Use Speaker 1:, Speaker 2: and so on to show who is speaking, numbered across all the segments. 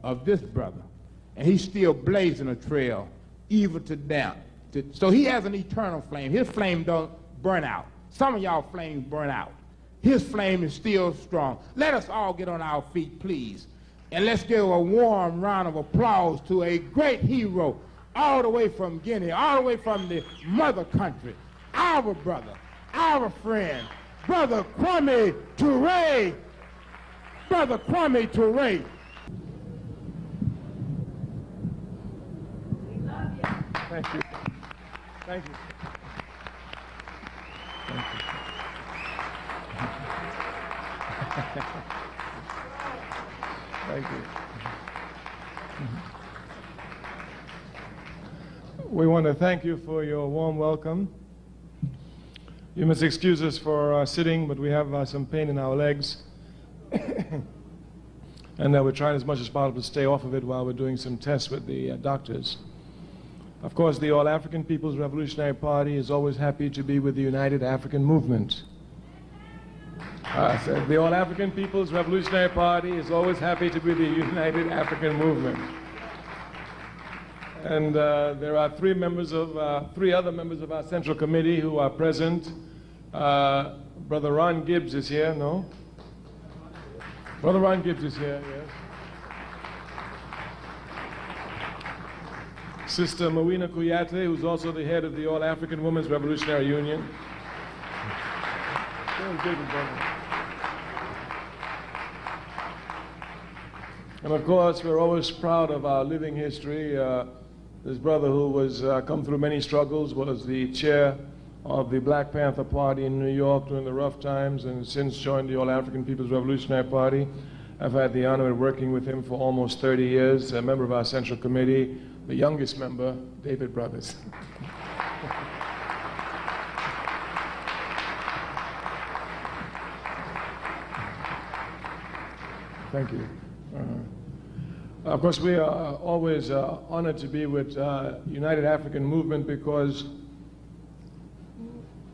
Speaker 1: of this brother, and he's still blazing a trail even to death. So he has an eternal flame. His flame don't burn out. Some of y'all flames burn out. His flame is still strong. Let us all get on our feet, please, and let's give a warm round of applause to a great hero all the way from Guinea, all the way from the mother country, our brother, our friend, Brother Kwame Ture. Brother Kwame Ture.
Speaker 2: Thank you. Thank you. Thank you. Thank you. We want to thank you for your warm welcome. You must excuse us for sitting, but we have some pain in our legs. And we're trying as much as possible to stay off of it while we're doing some tests with the doctors. Of course, the All-African People's Revolutionary Party is always happy to be with the United African Movement. The All-African People's Revolutionary Party is always happy to be with the United African Movement. And there are three other members of our Central Committee who are present. Brother Ron Gibbs is here, no? Brother Ron Gibbs is here, yes. Sister Mawina Kuyate, who's also the head of the All-African Women's Revolutionary Union. And of course, we're always proud of our living history. This brother who was come through many struggles was the chair of the Black Panther Party in New York during the rough times, and since joined the All-African People's Revolutionary Party. I've had the honor of working with him for almost 30 years, a member of our Central Committee, the youngest member, David Brothers. Thank you. Of course, we are always honored to be with United African Movement because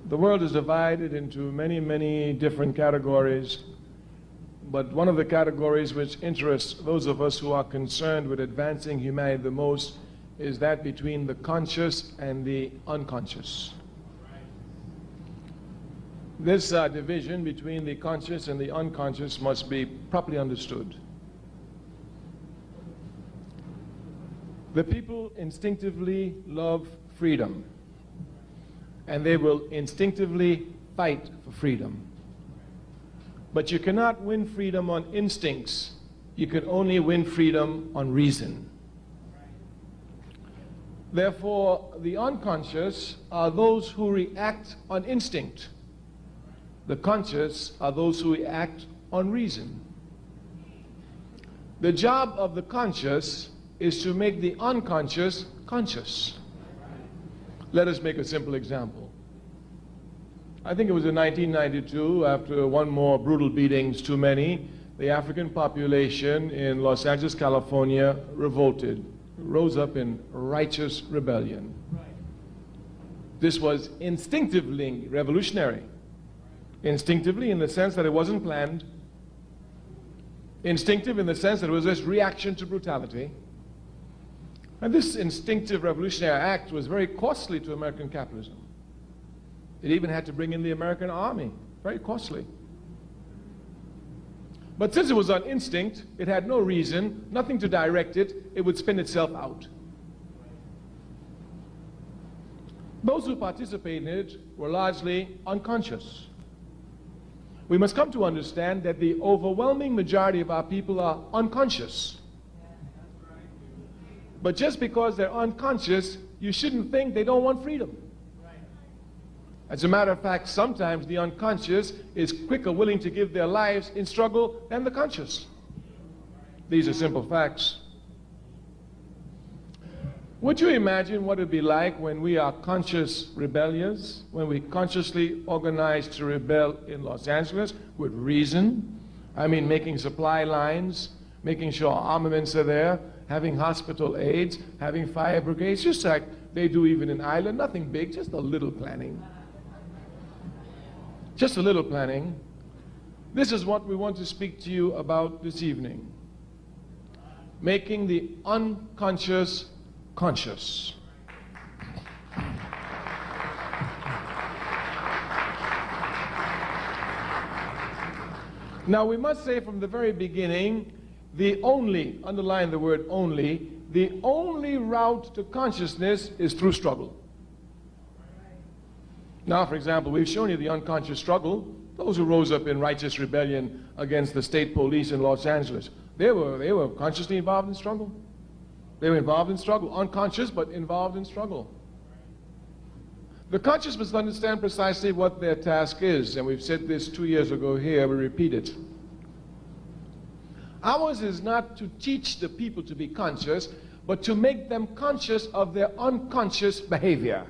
Speaker 2: the world is divided into many, many different categories, but one of the categories which interests those of us who are concerned with advancing humanity the most is that between the conscious and the unconscious. This division between the conscious and the unconscious must be properly understood. The people instinctively love freedom, and they will instinctively fight for freedom. But you cannot win freedom on instincts. You can only win freedom on reason. Therefore, the unconscious are those who react on instinct. The conscious are those who react on reason. The job of the conscious is to make the unconscious conscious. Let us make a simple example. I think it was in 1992, after one more brutal beatings too many, the African population in Los Angeles, California revolted, rose up in righteous rebellion. This was instinctively revolutionary. Instinctively in the sense that it wasn't planned. Instinctive in the sense that it was this reaction to brutality. And this instinctive revolutionary act was very costly to American capitalism. It even had to bring in the American army. Very costly. But since it was on instinct, it had no reason, nothing to direct it, it would spin itself out. Those who participated in it were largely unconscious. We must come to understand that the overwhelming majority of our people are unconscious. But just because they're unconscious, you shouldn't think they don't want freedom. As a matter of fact, sometimes the unconscious is quicker willing to give their lives in struggle than the conscious. These are simple facts. Would you imagine what it would be like when we are conscious rebellious, when we consciously organize to rebel in Los Angeles with reason? I mean, making supply lines, making sure armaments are there, having hospital aids, having fire brigades, just like they do even in Ireland. Nothing big, just a little planning. Just a little planning. This is what we want to speak to you about this evening. making the unconscious conscious. Now, we must say from the very beginning, underline the word only, the only route to consciousness is through struggle. Now, for example, we've shown you the unconscious struggle. Those who rose up in righteous rebellion against the state police in Los Angeles, they were consciously involved in struggle. They were involved in struggle, unconscious, but involved in struggle. The conscious must understand precisely what their task is, and we've said this 2 years ago here, we repeat it. Ours is not to teach the people to be conscious, but to make them conscious of their unconscious behavior.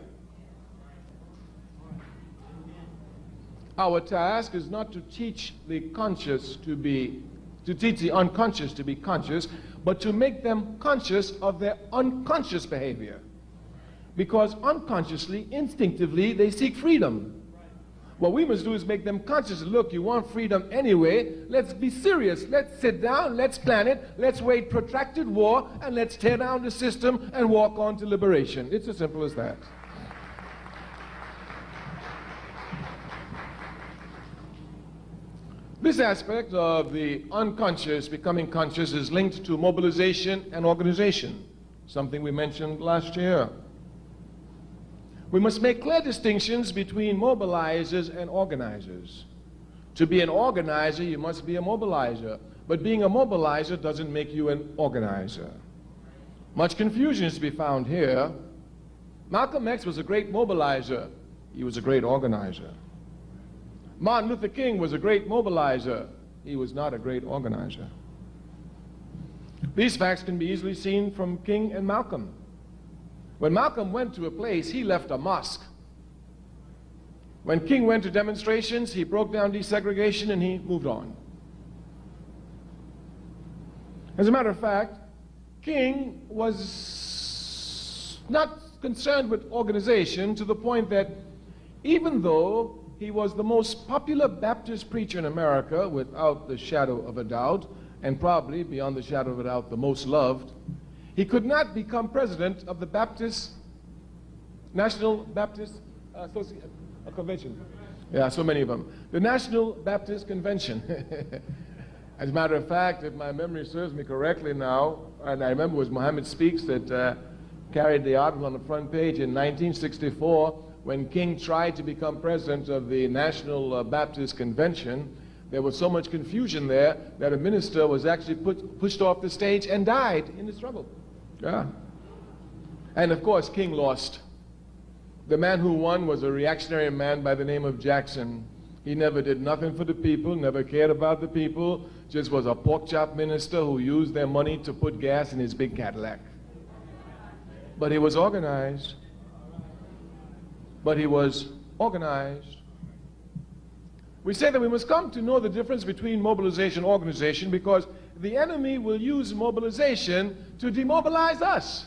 Speaker 2: Our task is not to teach the unconscious to be conscious, but to make them conscious of their unconscious behavior. Because unconsciously, instinctively, they seek freedom. What we must do is make them conscious. Look, you want freedom anyway. Let's be serious. Let's sit down. Let's plan it. Let's wage protracted war, and let's tear down the system and walk on to liberation. It's as simple as that. This aspect of the unconscious becoming conscious is linked to mobilization and organization, something we mentioned last year. We must make clear distinctions between mobilizers and organizers. To be an organizer, you must be a mobilizer. But being a mobilizer doesn't make you an organizer. Much confusion is to be found here. Malcolm X was a great mobilizer. He was a great organizer. Martin Luther King was a great mobilizer. He was not a great organizer. These facts can be easily seen from King and Malcolm. When Malcolm went to a place, he left a mosque. When King went to demonstrations, he broke down desegregation and he moved on. As a matter of fact, King was not concerned with organization to the point that even though he was the most popular Baptist preacher in America, without the shadow of a doubt, and probably, beyond the shadow of a doubt, the most loved, he could not become president of the National Baptist Convention. Yeah, so many of them. The National Baptist Convention. As a matter of fact, if my memory serves me correctly now, and I remember it was Muhammad Speaks that carried the article on the front page in 1964, when King tried to become president of the National Baptist Convention. There was so much confusion there that a minister was actually pushed off the stage and died in the struggle. Yeah. And of course, King lost. The man who won was a reactionary man by the name of Jackson. He never did nothing for the people, never cared about the people, just was a pork chop minister who used their money to put gas in his big Cadillac. But he was organized. We say that we must come to know the difference between mobilization and organization because the enemy will use mobilization to demobilize us.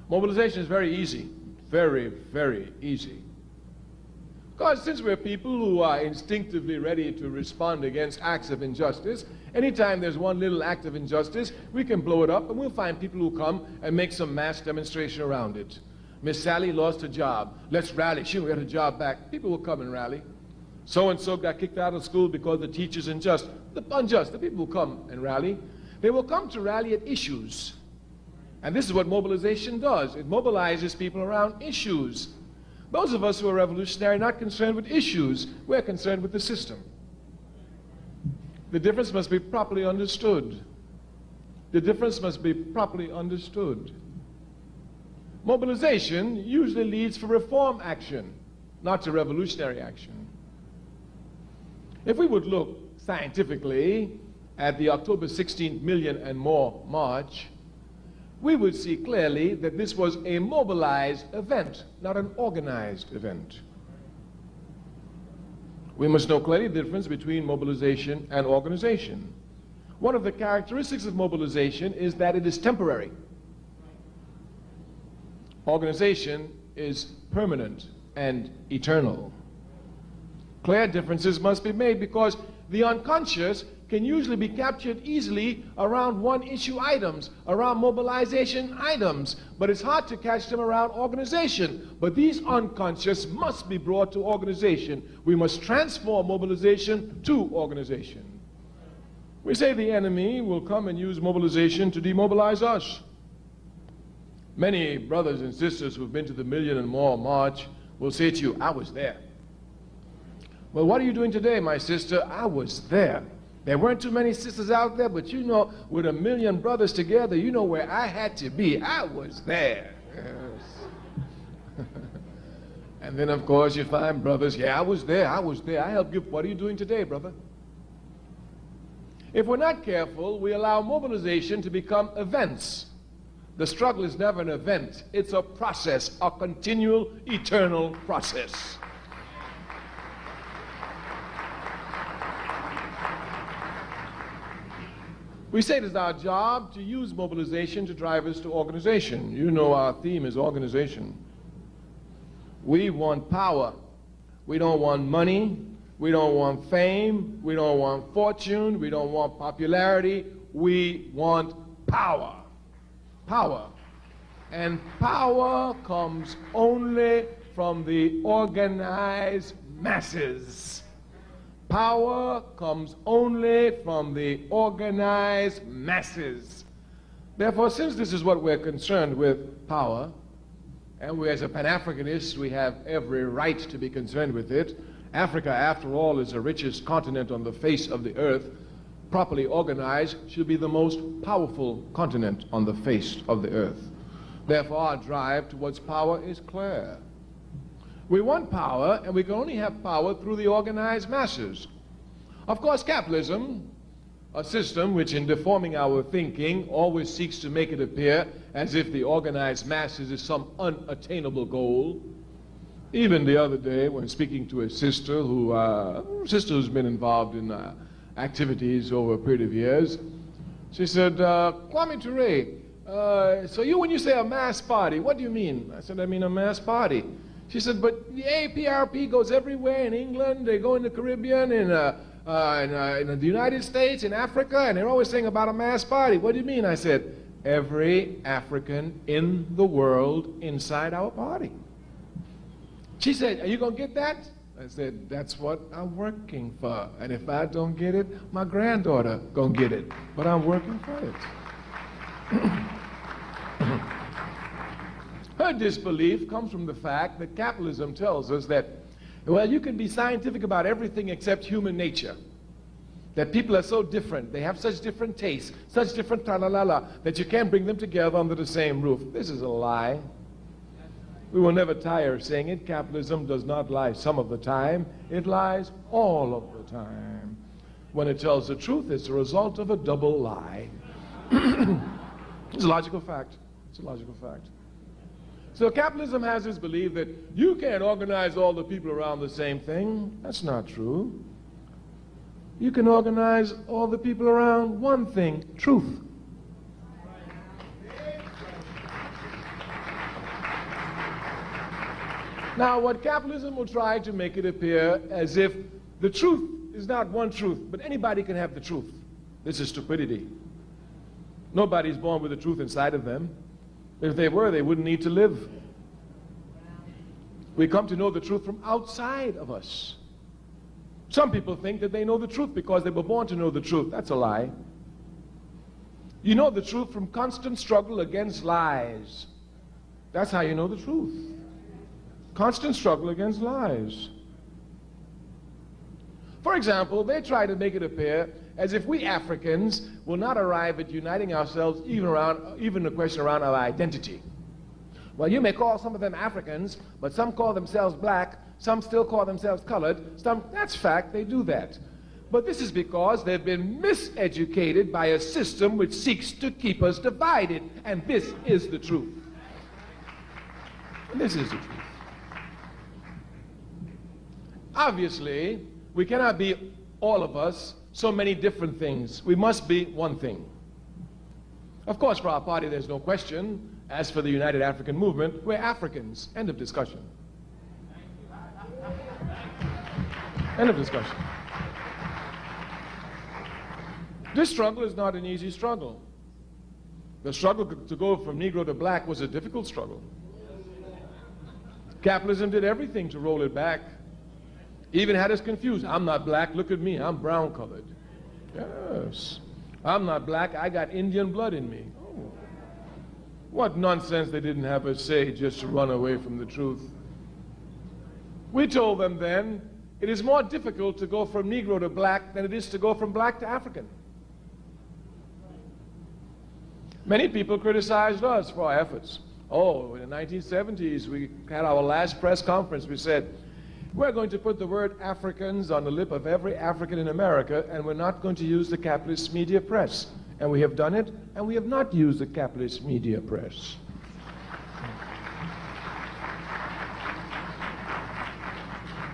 Speaker 2: Mobilization is very easy, very, very easy. Because since we're people who are instinctively ready to respond against acts of injustice, anytime there's one little act of injustice, we can blow it up and we'll find people who come and make some mass demonstration around it. Miss Sally lost her job. Let's rally. She will get her job back. People will come and rally. So-and-so got kicked out of school because the teacher's unjust. The people will come and rally. They will come to rally at issues. And this is what mobilization does. It mobilizes people around issues. Those of us who are revolutionary are not concerned with issues. We're concerned with the system. The difference must be properly understood. The difference must be properly understood. Mobilization usually leads for reform action, not to revolutionary action. If we would look scientifically at the October 16 million and more march, we would see clearly that this was a mobilized event, not an organized event. We must know clearly the difference between mobilization and organization. One of the characteristics of mobilization is that it is temporary. Organization is permanent and eternal. Clear differences must be made because the unconscious can usually be captured easily around one-issue items, around mobilization items, but it's hard to catch them around organization. But these unconscious must be brought to organization. We must transform mobilization to organization. We say the enemy will come and use mobilization to demobilize us. Many brothers and sisters who've been to the Million and More March will say to you, I was there. Well, what are you doing today, my sister? I was there. There weren't too many sisters out there, but you know, with 1 million brothers together, you know where I had to be. I was there. Yes. And then, of course, you find brothers, yeah, I was there. I helped you. What are you doing today, brother? If we're not careful, we allow mobilization to become events. The struggle is never an event. It's a process, a continual, eternal process. We say it is our job to use mobilization to drive us to organization. You know our theme is organization. We want power. We don't want money. We don't want fame. We don't want fortune. We don't want popularity. We want power. Power. And power comes only from the organized masses. Power comes only from the organized masses. Therefore, since this is what we're concerned with, power, and we as a Pan-Africanist, we have every right to be concerned with it. Africa, after all, is the richest continent on the face of the earth. Properly organized, should be the most powerful continent on the face of the earth. Therefore, our drive towards power is clear. We want power, and we can only have power through the organized masses. Of course, capitalism, a system which in deforming our thinking always seeks to make it appear as if the organized masses is some unattainable goal. Even the other day, when speaking to a sister who's been involved in activities over a period of years, she said, Kwame Ture, so when you say a mass party, what do you mean? I said, I mean a mass party. She said, but the APRP goes everywhere in England, they go in the Caribbean, in the United States, in Africa, and they're always saying about a mass party. What do you mean? I said, every African in the world inside our party. She said, are you going to get that? I said, that's what I'm working for. And if I don't get it, my granddaughter going to get it. But I'm working for it. Her disbelief comes from the fact that capitalism tells us that, well, you can be scientific about everything except human nature. That people are so different, they have such different tastes, such different tra-la-la-la, that you can't bring them together under the same roof. This is a lie. We will never tire of saying it. Capitalism does not lie some of the time. It lies all of the time. When it tells the truth, it's a result of a double lie. It's a logical fact. It's a logical fact. So capitalism has this belief that you can't organize all the people around the same thing. That's not true. You can organize all the people around one thing, truth. Now, what capitalism will try to make it appear as if the truth is not one truth, but anybody can have the truth. This is stupidity. Nobody's born with the truth inside of them. If they were, they wouldn't need to live. We come to know the truth from outside of us. Some people think that they know the truth because they were born to know the truth. That's a lie. You know the truth from constant struggle against lies. That's how you know the truth. Constant struggle against lies. For example, they try to make it appear as if we Africans will not arrive at uniting ourselves even the question around our identity. Well, you may call some of them Africans, but some call themselves black, some still call themselves colored, that's fact, they do that. But this is because they've been miseducated by a system which seeks to keep us divided, and this is the truth. This is the truth. Obviously, we cannot be, all of us, so many different things. We must be one thing. Of course, for our party, there's no question. As for the United African Movement, we're Africans. End of discussion. End of discussion. This struggle is not an easy struggle. The struggle to go from Negro to black was a difficult struggle. Capitalism did everything to roll it back. Even had us confused. I'm not black, look at me, I'm brown colored. Yes. I'm not black, I got Indian blood in me. Oh. What nonsense they didn't have us say just to run away from the truth. We told them then, it is more difficult to go from Negro to black than it is to go from black to African. Many people criticized us for our efforts. Oh, in the 1970s, we had our last press conference. We said, we're going to put the word Africans on the lip of every African in America, and we're not going to use the capitalist media press. And we have done it, and we have not used the capitalist media press.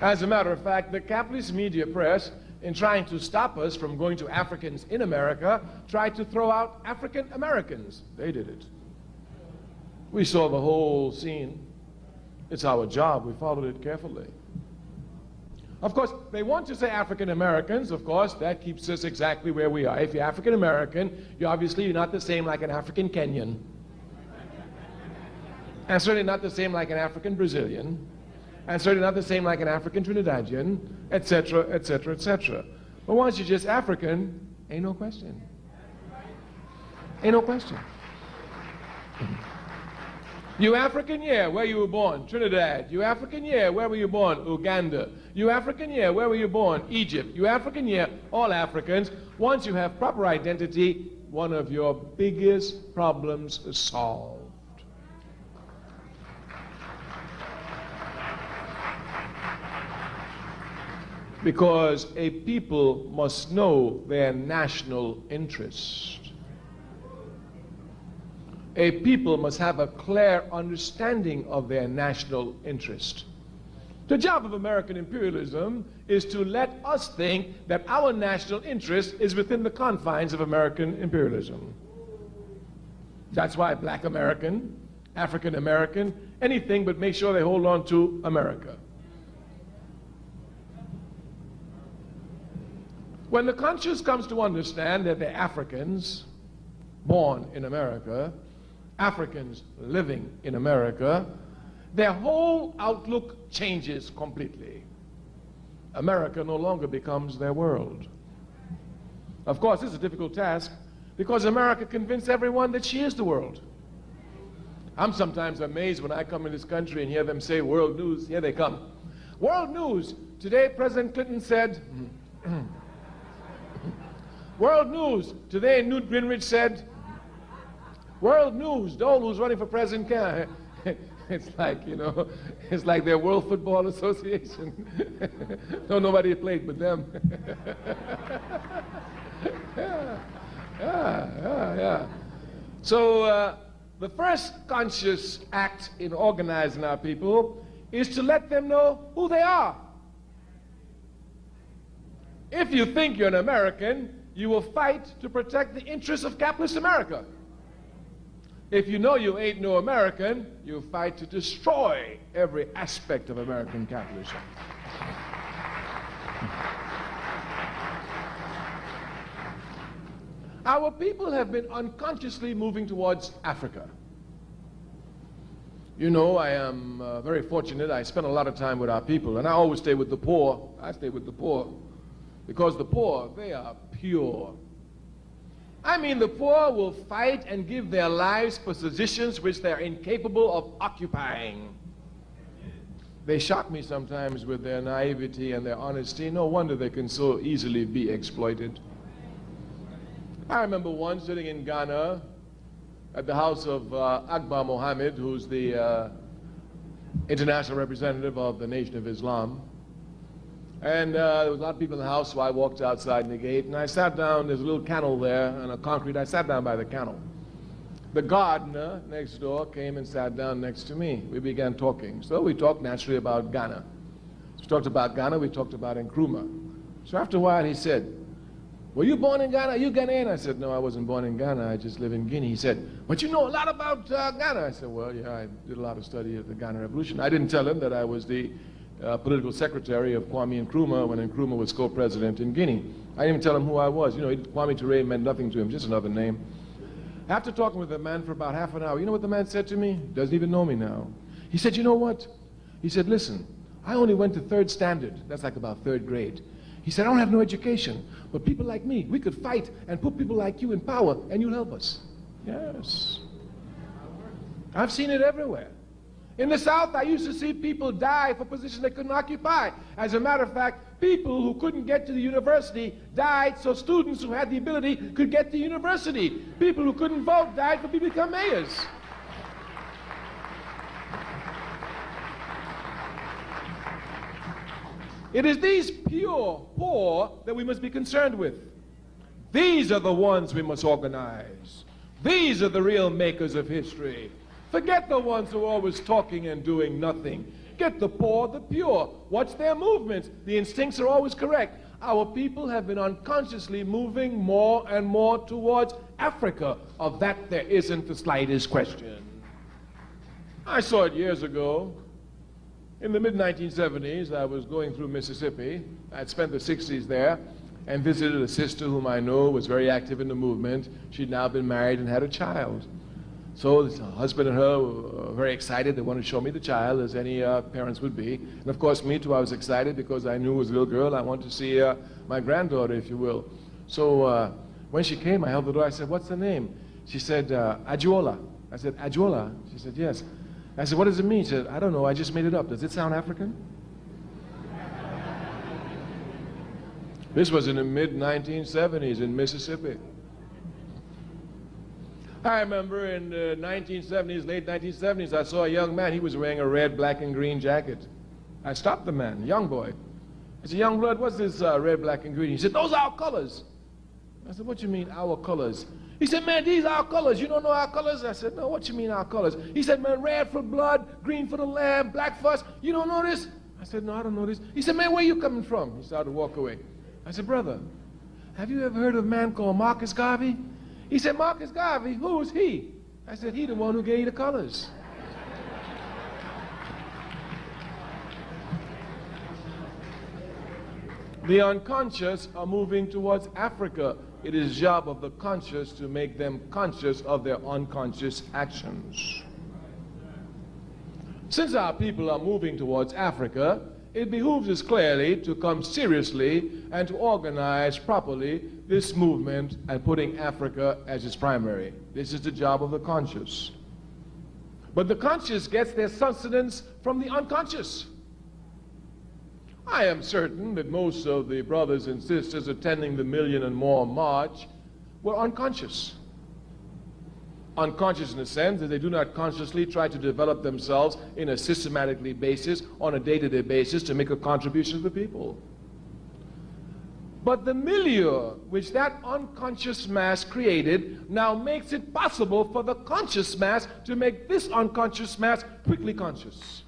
Speaker 2: As a matter of fact, the capitalist media press, in trying to stop us from going to Africans in America, tried to throw out African Americans. They did it. We saw the whole scene. It's our job. We followed it carefully. Of course, they want to say African Americans. Of course, that keeps us exactly where we are. If you're African American, you're not the same like an African Kenyan. And certainly not the same like an African Brazilian. And certainly not the same like an African Trinidadian, etc., etc., etc. But once you're just African, ain't no question. Ain't no question. You African? Yeah. Where you were born? Trinidad. You African? Yeah. Where were you born? Uganda. You African? Yeah. Where were you born? Egypt. You African? Yeah. All Africans. Once you have proper identity, one of your biggest problems is solved. Because a people must know their national interest. A people must have a clear understanding of their national interest. The job of American imperialism is to let us think that our national interest is within the confines of American imperialism. That's why Black American, African American, anything but make sure they hold on to America. When the conscious comes to understand that they're Africans born in America, Africans living in America, their whole outlook changes completely. America no longer becomes their world. Of course, this is a difficult task because America convinced everyone that she is the world. I'm sometimes amazed when I come in this country and hear them say world news. Here they come. World news. Today, President Clinton said, world news. Today, Newt Gingrich said, world news. Dole, who's running for president, it's like, you know, it's like their World Football Association. No, nobody played but them. Yeah. So the first conscious act in organizing our people is to let them know who they are. If you think you're an American, you will fight to protect the interests of capitalist America. If you know you ain't no American, you fight to destroy every aspect of American capitalism. Our people have been unconsciously moving towards Africa. You know, I am very fortunate. I spend a lot of time with our people, and I always stay with the poor. I stay with the poor because the poor, they are pure. I mean, the poor will fight and give their lives for positions which they're incapable of occupying. They shock me sometimes with their naivety and their honesty. No wonder they can so easily be exploited. I remember once sitting in Ghana at the house of Akbar Mohammed, who's the international representative of the Nation of Islam. And there was a lot of people in the house, so I walked outside in the gate, and I sat down. There's a little kennel there, and a concrete. I sat down by the kennel. The gardener next door came and sat down next to me. We began talking. So we talked naturally about Ghana. So we talked about Ghana, we talked about Nkrumah. So after a while he said, were you born in Ghana? Are you Ghanaian? I said, no, I wasn't born in Ghana. I just live in Guinea. He said, but you know a lot about Ghana. I said, well, yeah, I did a lot of study of the Ghana Revolution. I didn't tell him that I was the political secretary of Kwame Nkrumah when Nkrumah was co-president in Guinea. I didn't even tell him who I was. You know, Kwame Ture meant nothing to him, just another name. After talking with the man for about half an hour, you know what the man said to me? He doesn't even know me now. He said, you know what? He said, listen, I only went to 3rd standard. That's like about 3rd grade. He said, I don't have no education, but people like me, we could fight and put people like you in power, and you'll help us. Yes. I've seen it everywhere. In the South, I used to see people die for positions they couldn't occupy. As a matter of fact, people who couldn't get to the university died so students who had the ability could get to university. People who couldn't vote died for people to become mayors. It is these pure poor that we must be concerned with. These are the ones we must organize. These are the real makers of history. Forget the ones who are always talking and doing nothing. Get the poor, the pure. Watch their movements. The instincts are always correct. Our people have been unconsciously moving more and more towards Africa. Of that there isn't the slightest question. I saw it years ago. In the mid-1970s, I was going through Mississippi. I'd spent the 60s there and visited a sister whom I know was very active in the movement. She'd now been married and had a child. So the husband and her were very excited. They wanted to show me the child, as any parents would be. And of course, me too, I was excited because I knew it was a little girl. I wanted to see my granddaughter, if you will. So when she came, I held the door. I said, what's the name? She said, Adjola. I said, Adjola? She said, yes. I said, what does it mean? She said, I don't know, I just made it up. Does it sound African? This was in the mid-1970s in Mississippi. I remember in the 1970s, late 1970s, I saw a young man. He was wearing a red, black, and green jacket. I stopped the man, a young boy. I said, young blood, what's this red, black, and green? He said, those are our colors. I said, what you mean, our colors? He said, man, these are our colors. You don't know our colors? I said, no, what you mean, our colors? He said, man, red for blood, green for the lamb, black for us. You don't know this? I said, no, I don't know this. He said, man, where you coming from? He started to walk away. I said, brother, have you ever heard of a man called Marcus Garvey? He said, Marcus Garvey, who is he? I said, he the one who gave you the colors. The unconscious are moving towards Africa. It is the job of the conscious to make them conscious of their unconscious actions. Since our people are moving towards Africa, it behooves us clearly to come seriously and to organize properly this movement and putting Africa as its primary. This is the job of the conscious. But the conscious gets their sustenance from the unconscious. I am certain that most of the brothers and sisters attending the Million and More March were unconscious. Unconscious in the sense that they do not consciously try to develop themselves in a systematically basis, on a day-to-day basis, to make a contribution to the people. But the milieu which that unconscious mass created now makes it possible for the conscious mass to make this unconscious mass quickly conscious.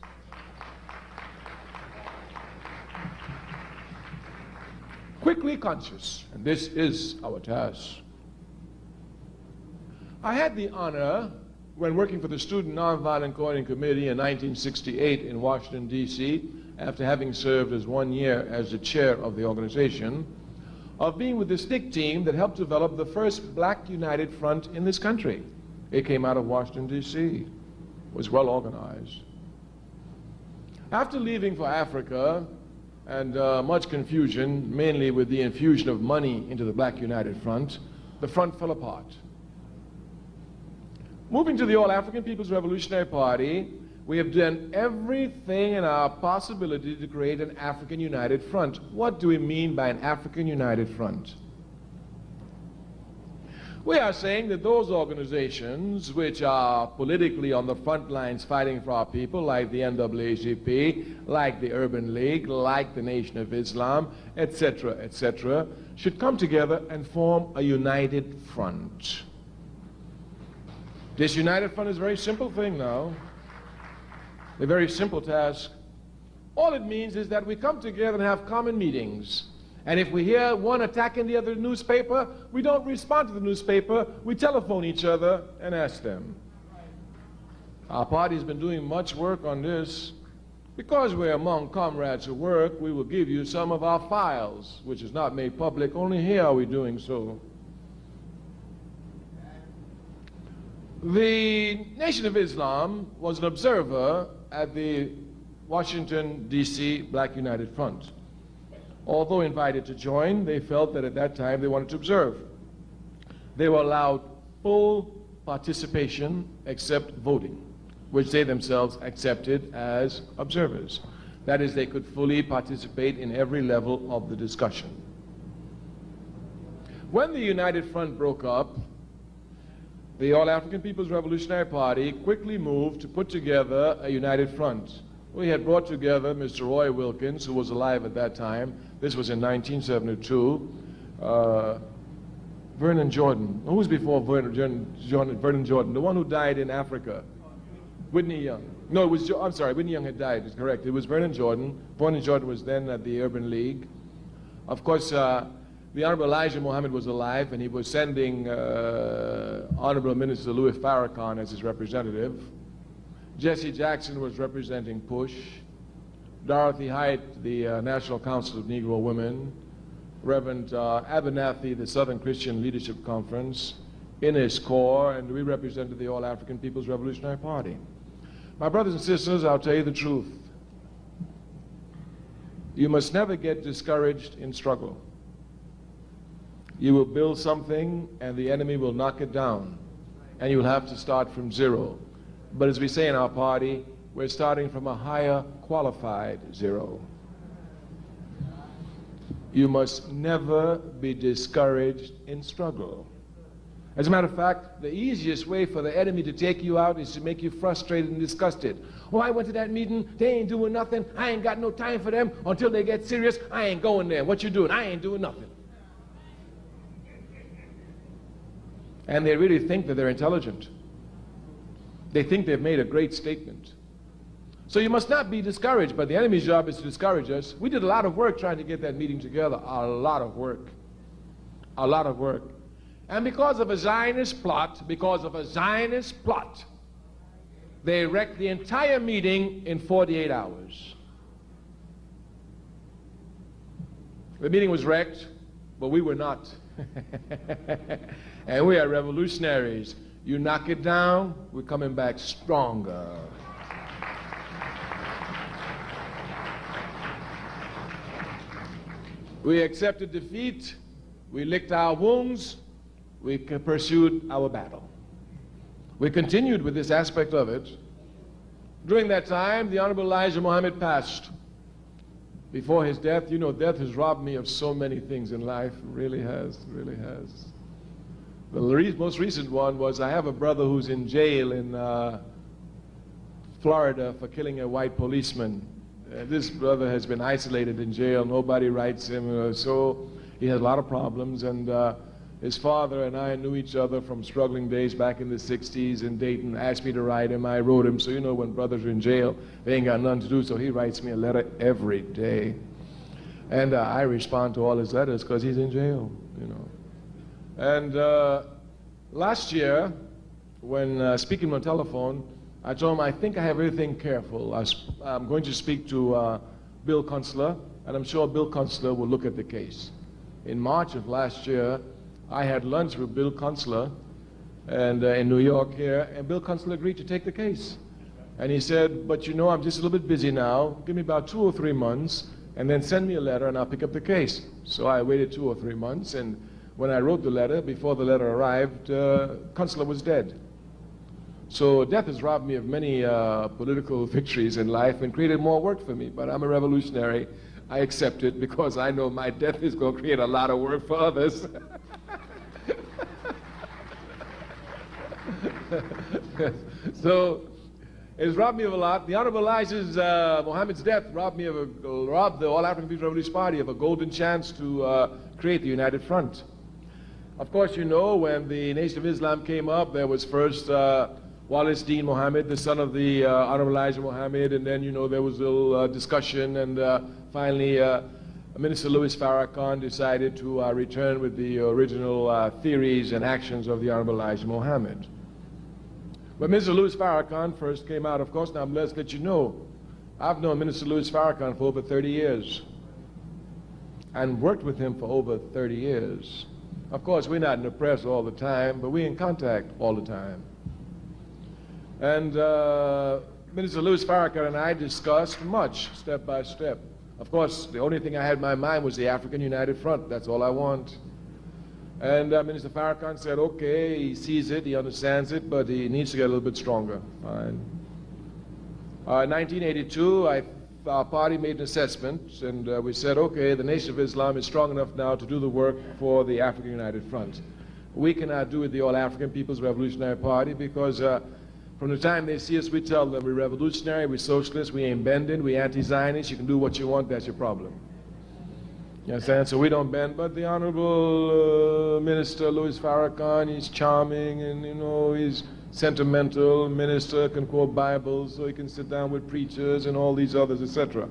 Speaker 2: Quickly conscious, and this is our task. I had the honor, when working for the Student Nonviolent Coordinating Committee in 1968 in Washington, D.C., after having served as 1 year as the chair of the organization, of being with the SNCC team that helped develop the first Black United Front in this country. It came out of Washington, D.C., was well organized. After leaving for Africa, and much confusion, mainly with the infusion of money into the Black United Front, the front fell apart. Moving to the All-African People's Revolutionary Party, we have done everything in our possibility to create an African United Front. What do we mean by an African United Front? We are saying that those organizations which are politically on the front lines fighting for our people, like the NAACP, like the Urban League, like the Nation of Islam, etc., should come together and form a united front. This united front is a very simple thing now, a very simple task. All it means is that we come together and have common meetings. And if we hear one attacking the other newspaper, we don't respond to the newspaper, we telephone each other and ask them. Our party's been doing much work on this. Because we're among comrades who work, we will give you some of our files, which is not made public. Only here are we doing so. The Nation of Islam was an observer at the Washington, D.C. Black United Front. Although invited to join, they felt that at that time they wanted to observe. They were allowed full participation except voting, which they themselves accepted as observers. That is, they could fully participate in every level of the discussion. When the United Front broke up, the All-African People's Revolutionary Party quickly moved to put together a united front. We had brought together Mr. Roy Wilkins, who was alive at that time. This was in 1972. Vernon Jordan. Who was before Vernon Jordan? The one who died in Africa. Whitney Young. No, it was, I'm sorry, Whitney Young had died, it's correct. It was Vernon Jordan. Vernon Jordan was then at the Urban League. Of course, the Honorable Elijah Muhammad was alive, and he was sending Honorable Minister Louis Farrakhan as his representative. Jesse Jackson was representing PUSH. Dorothy Height, the National Council of Negro Women. Reverend Abernathy, the Southern Christian Leadership Conference, Innes Corps, and we represented the All-African People's Revolutionary Party. My brothers and sisters, I'll tell you the truth. You must never get discouraged in struggle. You will build something and the enemy will knock it down, and you'll have to start from zero. But as we say in our party, we're starting from a higher qualified zero. You must never be discouraged in struggle. As a matter of fact, the easiest way for the enemy to take you out is to make you frustrated and disgusted. Oh, I went to that meeting, they ain't doing nothing, I ain't got no time for them, until they get serious, I ain't going there. What you doing? I ain't doing nothing. And they really think that they're intelligent. They think they've made a great statement. So you must not be discouraged, but the enemy's job is to discourage us. We did a lot of work trying to get that meeting together, a lot of work. A lot of work. And because of a Zionist plot, they wrecked the entire meeting in 48 hours. The meeting was wrecked, but we were not. And we are revolutionaries. You knock it down, we're coming back stronger. We accepted defeat, we licked our wounds, we pursued our battle. We continued with this aspect of it. During that time, the Honorable Elijah Muhammad passed. Before his death, you know, death has robbed me of so many things in life. It really has, really has. The most recent one was I have a brother who's in jail in Florida for killing a white policeman. This brother has been isolated in jail. Nobody writes him, so he has a lot of problems. And his father and I knew each other from struggling days back in the 60s in Dayton. Asked me to write him. I wrote him. So you know when brothers are in jail, they ain't got nothing to do. So he writes me a letter every day. And I respond to all his letters because he's in jail, you know. And last year, when speaking on the telephone, I told him I think I have everything careful. I'm going to speak to Bill Kunstler, and I'm sure Bill Kunstler will look at the case. In March of last year, I had lunch with Bill Kunstler and, in New York here, and Bill Kunstler agreed to take the case. And he said, but you know, I'm just a little bit busy now. Give me about 2 or 3 months, and then send me a letter, and I'll pick up the case. So I waited 2 or 3 months, and when I wrote the letter, before the letter arrived, Kunstler was dead. So death has robbed me of many political victories in life and created more work for me, but I'm a revolutionary. I accept it because I know my death is going to create a lot of work for others. So it's robbed me of a lot. The Honorable Elijah Muhammad's death robbed the All-African People's Revolutionary Party of a golden chance to create the United Front. Of course, you know, when the Nation of Islam came up, there was first Wallace Dean Muhammad, the son of the Honorable Elijah Muhammad, and then, you know, there was a little discussion, and finally Minister Louis Farrakhan decided to return with the original theories and actions of the Honorable Elijah Muhammad. But Mr. Louis Farrakhan first came out, of course. Now let's let you know, I've known Minister Louis Farrakhan for over 30 years and worked with him for over 30 years. Of course, we're not in the press all the time, but we're in contact all the time. And Minister Louis Farrakhan and I discussed much, step by step. Of course, the only thing I had in my mind was the African United Front. That's all I want. And Minister Farrakhan said, okay, he sees it, he understands it, but he needs to get a little bit stronger. Fine. In 1982, our party made an assessment, and we said, okay, the Nation of Islam is strong enough now to do the work for the African United Front. We cannot do it the All-African People's Revolutionary Party because from the time they see us, we tell them we're revolutionary, we're socialists, we ain't bending, we're anti-Zionists, you can do what you want, that's your problem. You understand? So we don't bend, but the Honorable Minister Louis Farrakhan, he's charming and, you know, he's sentimental. Minister can quote Bibles, so he can sit down with preachers and all these others, etc.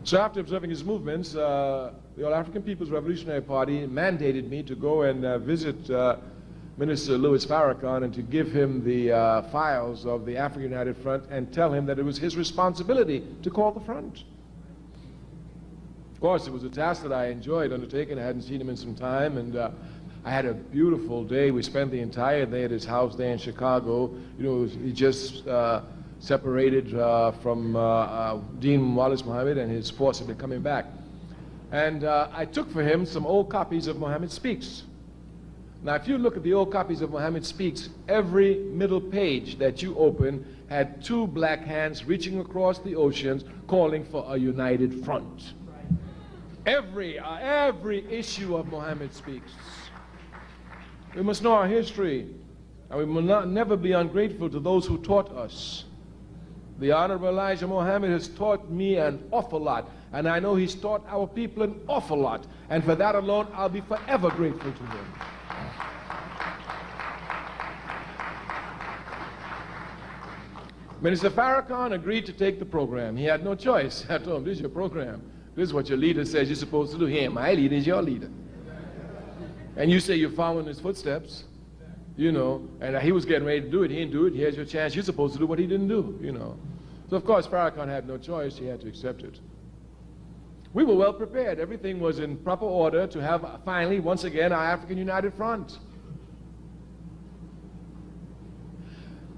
Speaker 2: So after observing his movements, the All-African People's Revolutionary Party mandated me to go and visit Minister Louis Farrakhan and to give him the files of the African United Front and tell him that it was his responsibility to call the front. Of course, it was a task that I enjoyed undertaking. I hadn't seen him in some time, and I had a beautiful day. We spent the entire day at his house there in Chicago. You know, he just separated from Dean Wallace Muhammad, and his force had been coming back. And I took for him some old copies of Muhammad Speaks. Now, if you look at the old copies of Muhammad Speaks, every middle page that you open had two black hands reaching across the oceans calling for a united front. Every issue of Muhammad Speaks. We must know our history, and we will never be ungrateful to those who taught us. The Honorable Elijah Muhammad has taught me an awful lot, and I know he's taught our people an awful lot, and for that alone, I'll be forever grateful to him. Minister Farrakhan agreed to take the program. He had no choice. I told him, this is your program. This is what your leader says you're supposed to do. He ain't my leader, he's your leader. And you say you're following his footsteps, you know, and he was getting ready to do it. He didn't do it. Here's your chance. You're supposed to do what he didn't do, you know. So, of course, Farrakhan had no choice. He had to accept it. We were well prepared. Everything was in proper order to have, finally, once again, our African United Front.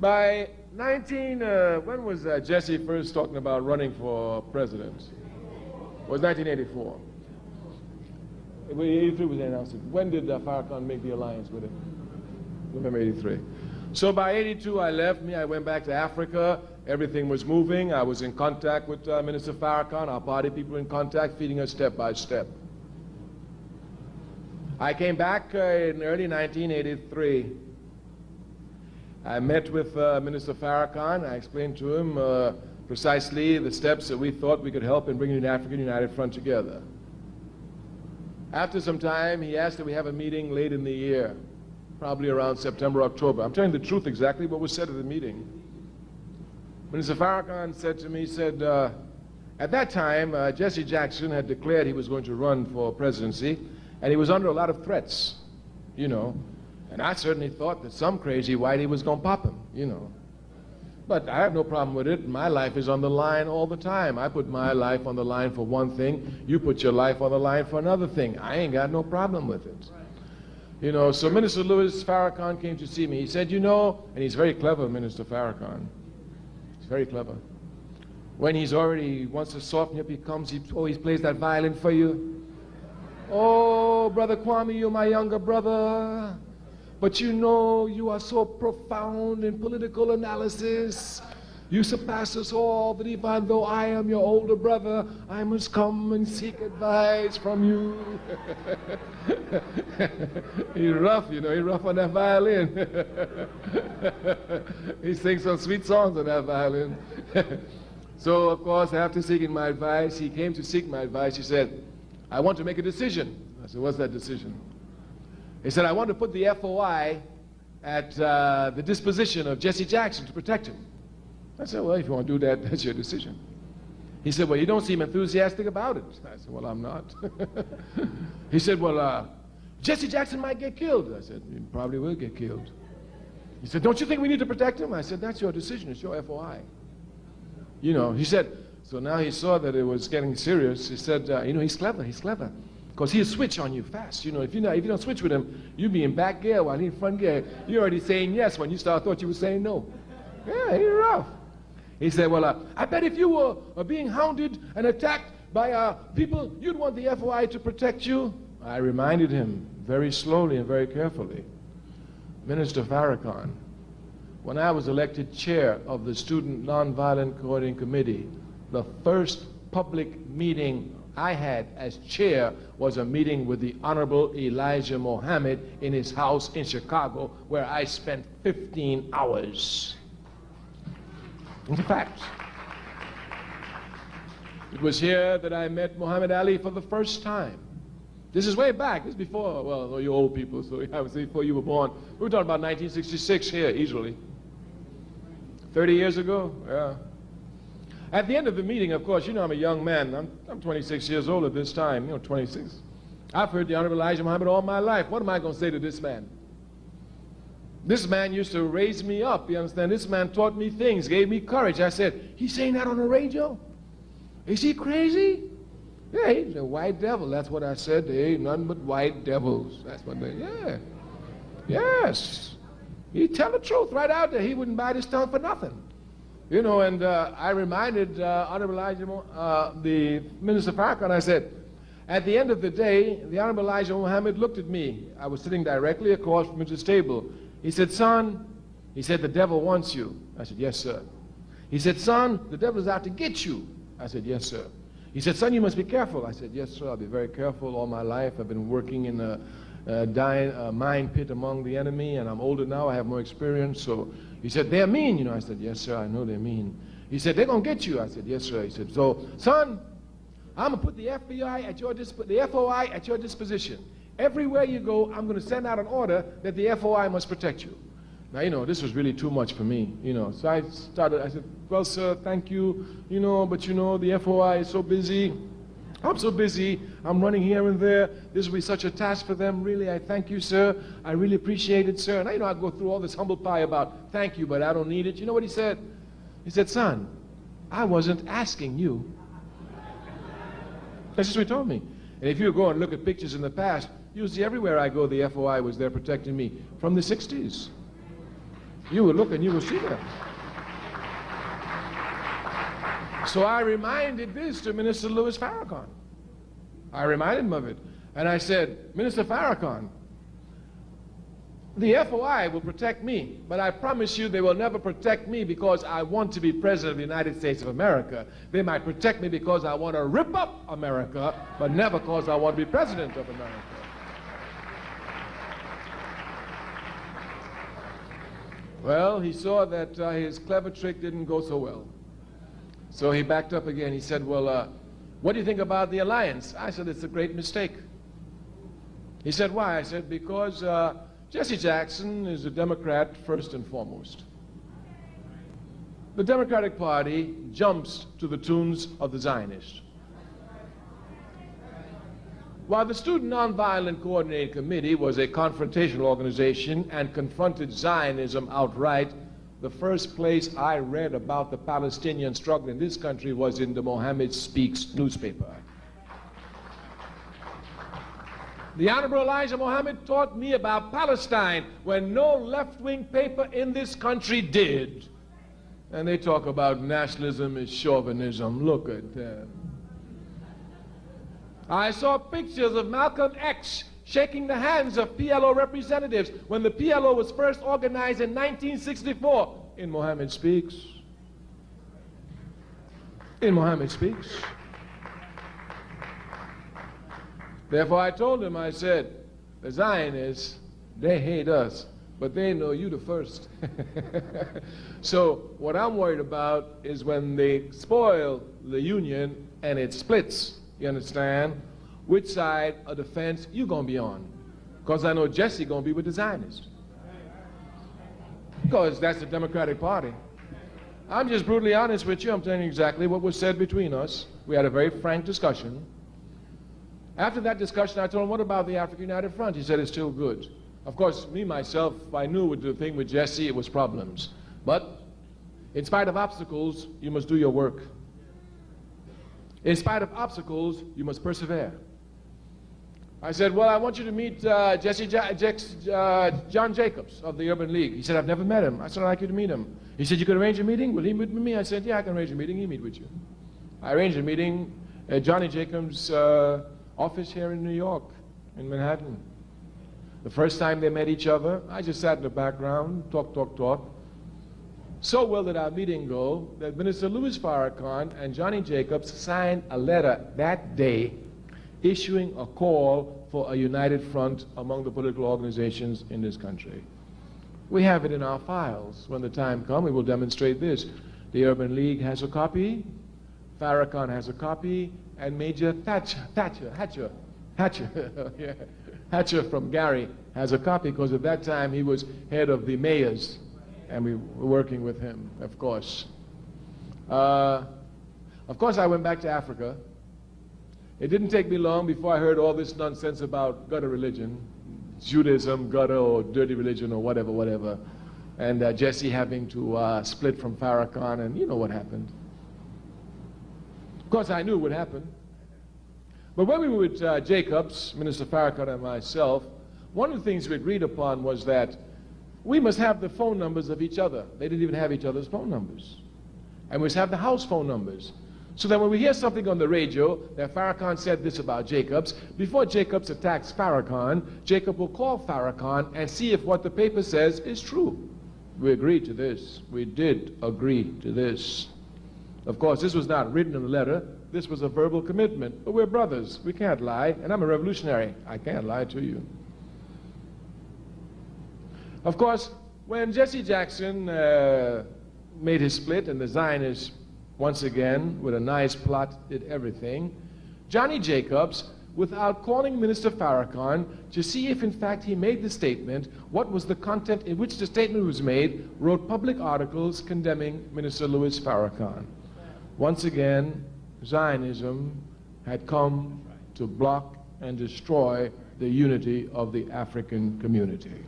Speaker 2: By when was Jesse first talking about running for president? It was 1984. 83 was announced. When did Farrakhan make the alliance with him? November 83. So by 82, I left. I went back to Africa. Everything was moving. I was in contact with Minister Farrakhan. Our party people were in contact, feeding us step by step. I came back in early 1983. I met with Minister Farrakhan. I explained to him precisely the steps that we thought we could help in bringing the African United Front together. After some time, he asked that we have a meeting late in the year, probably around September, October. I'm telling the truth exactly what was said at the meeting. Minister Farrakhan said to me, he said, at that time, Jesse Jackson had declared he was going to run for presidency, and he was under a lot of threats, you know. And I certainly thought that some crazy whitey was going to pop him, you know. But I have no problem with it. My life is on the line all the time. I put my life on the line for one thing. You put your life on the line for another thing. I ain't got no problem with it. You know, so Minister Louis Farrakhan came to see me. He said, you know, and he's very clever, Minister Farrakhan. He's very clever. When he wants to soften up, he comes, he always plays that violin for you. Oh, Brother Kwame, you're my younger brother. But you know, you are so profound in political analysis. You surpass us all, that even though I am your older brother, I must come and seek advice from you. He's rough, you know, he's rough on that violin. He sings some sweet songs on that violin. So, of course, after seeking my advice, he came to seek my advice. He said, I want to make a decision. I said, what's that decision? He said, I want to put the FOI at the disposition of Jesse Jackson to protect him. I said, well, if you want to do that, that's your decision. He said, well, you don't seem enthusiastic about it. I said, well, I'm not. He said, well, Jesse Jackson might get killed. I said, he probably will get killed. He said, don't you think we need to protect him? I said, that's your decision. It's your FOI. You know, he said, So now he saw that it was getting serious. He said, you know, he's clever, he's clever. Because he'll switch on you fast. You know, if you don't switch with him, you'll be in back gear while he's in front gear. You're already saying yes when you thought you were saying no. Yeah, he's rough. He said, well, I bet if you were being hounded and attacked by people, you'd want the FOI to protect you. I reminded him very slowly and very carefully. Minister Farrakhan, when I was elected chair of the Student Nonviolent Coordinating Committee, the first public meeting I had as chair was a meeting with the Honorable Elijah Muhammad in his house in Chicago, where I spent 15 hours. It's a fact. It was here that I met Muhammad Ali for the first time. This is way back. This is before, well, you old people, so I would say before you were born. We were talking about 1966 here, easily. 30 years ago, yeah. At the end of the meeting, of course, you know I'm a young man. I'm 26 years old at this time, you know, 26. I've heard the Honorable Elijah Muhammad all my life. What am I going to say to this man? This man used to raise me up, you understand? This man taught me things, gave me courage. I said, he's saying that on the radio? Is he crazy? Yeah, he's a white devil. That's what I said. They ain't nothing but white devils. That's what they, yeah. Yes. He'd tell the truth right out there. He wouldn't bite his tongue for nothing. You know, and I reminded Honorable Elijah, the Minister Farrakhan, I said, at the end of the day, the Honorable Elijah Muhammad looked at me. I was sitting directly across from his table. He said, son, he said, the devil wants you. I said, yes, sir. He said, son, the devil is out to get you. I said, yes, sir. He said, son, you must be careful. I said, yes, sir, I'll be very careful all my life. I've been working in a mine pit among the enemy, and I'm older now, I have more experience. So he said, they're mean, you know. I said, yes, sir, I know they're mean. He said, they're going to get you. I said, yes, sir. He said, so, son, I'm going to put the FBI at your the FOI at your disposition. Everywhere you go, I'm going to send out an order that the FOI must protect you. Now, you know, this was really too much for me, you know. So I said, well, sir, thank you, you know, but you know, the FOI is so busy. I'm so busy. I'm running here and there. This will be such a task for them. Really, I thank you, sir. I really appreciate it, sir. And you know, I go through all this humble pie about thank you, but I don't need it. You know what he said? He said, son, I wasn't asking you. That's just what he told me. And if you go and look at pictures in the past, you'll see everywhere I go, the FOI was there protecting me from the 60s. You will look and you will see that. So I reminded this to Minister Louis Farrakhan. I reminded him of it. And I said, Minister Farrakhan, the FOI will protect me, but I promise you they will never protect me because I want to be President of the United States of America. They might protect me because I want to rip up America, but never because I want to be President of America. Well, he saw that his clever trick didn't go so well. So he backed up again. He said, well, what do you think about the alliance? I said, it's a great mistake. He said, why? I said, because Jesse Jackson is a Democrat first and foremost. The Democratic Party jumps to the tunes of the Zionists. While the Student Nonviolent Coordinating Committee was a confrontational organization and confronted Zionism outright, the first place I read about the Palestinian struggle in this country was in the Mohammed Speaks newspaper. The Honorable Elijah Muhammad taught me about Palestine when no left-wing paper in this country did. And they talk about nationalism is chauvinism. Look at that. I saw pictures of Malcolm X shaking the hands of PLO representatives when the PLO was first organized in 1964 in Mohammed Speaks. In Mohammed Speaks. Therefore I told him, I said, the Zionists, they hate us, but they know you the first. So what I'm worried about is when they spoil the union and it splits. You understand? Which side of the fence you gonna be on? Because I know Jesse gonna be with the Zionists. Because that's the Democratic Party. I'm just brutally honest with you. I'm telling you exactly what was said between us. We had a very frank discussion. After that discussion, I told him, what about the African United Front? He said, it's still good. Of course, me, myself, I knew with the thing with Jesse, it was problems. But in spite of obstacles, you must do your work. In spite of obstacles, you must persevere. I said, well, I want you to meet John Jacobs of the Urban League. He said, I've never met him. I said, I'd like you to meet him. He said, you could arrange a meeting? Will he meet with me? I said, yeah, I can arrange a meeting. He'll meet with you. I arranged a meeting at Johnny Jacobs' office here in New York, in Manhattan. The first time they met each other, I just sat in the background, talk. So well did our meeting go that Minister Louis Farrakhan and Johnny Jacobs signed a letter that day issuing a call for a united front among the political organizations in this country. We have it in our files. When the time comes, we will demonstrate this. The Urban League has a copy, Farrakhan has a copy, and Major Hatcher yeah, Hatcher from Gary has a copy, because at that time he was head of the mayors, and we were working with him, of course. I went back to Africa. It didn't take me long before I heard all this nonsense about gutter religion, Judaism, gutter, or dirty religion, or whatever, and Jesse having to split from Farrakhan, and you know what happened. Of course, I knew it would happen. But when we were with Jacobs, Minister Farrakhan, and myself, one of the things we agreed upon was that we must have the phone numbers of each other. They didn't even have each other's phone numbers. And we must have the house phone numbers. So that when we hear something on the radio that Farrakhan said this about Jacobs, before Jacobs attacks Farrakhan, Jacob will call Farrakhan and see if what the paper says is true. We agreed to this. We did agree to this. Of course, this was not written in a letter. This was a verbal commitment. But we're brothers. We can't lie. And I'm a revolutionary. I can't lie to you. Of course, when Jesse Jackson made his split and the Zionists, once again, with a nice plot, did everything, Johnny Jacobs, without calling Minister Farrakhan to see if in fact he made the statement, what was the content in which the statement was made, wrote public articles condemning Minister Louis Farrakhan. Once again, Zionism had come to block and destroy the unity of the African community.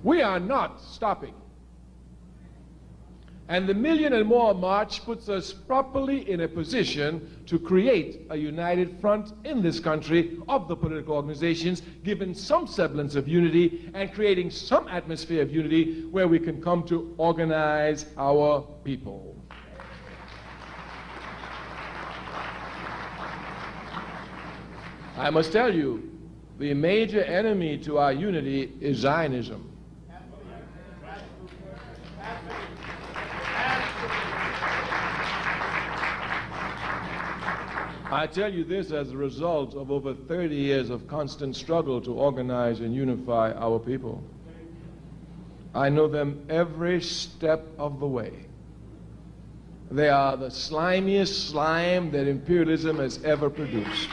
Speaker 2: We are not stopping. And the Million and More March puts us properly in a position to create a united front in this country of the political organizations, given some semblance of unity and creating some atmosphere of unity where we can come to organize our people. I must tell you, the major enemy to our unity is Zionism. I tell you this as a result of over 30 years of constant struggle to organize and unify our people. I know them every step of the way. They are the slimiest slime that imperialism has ever produced.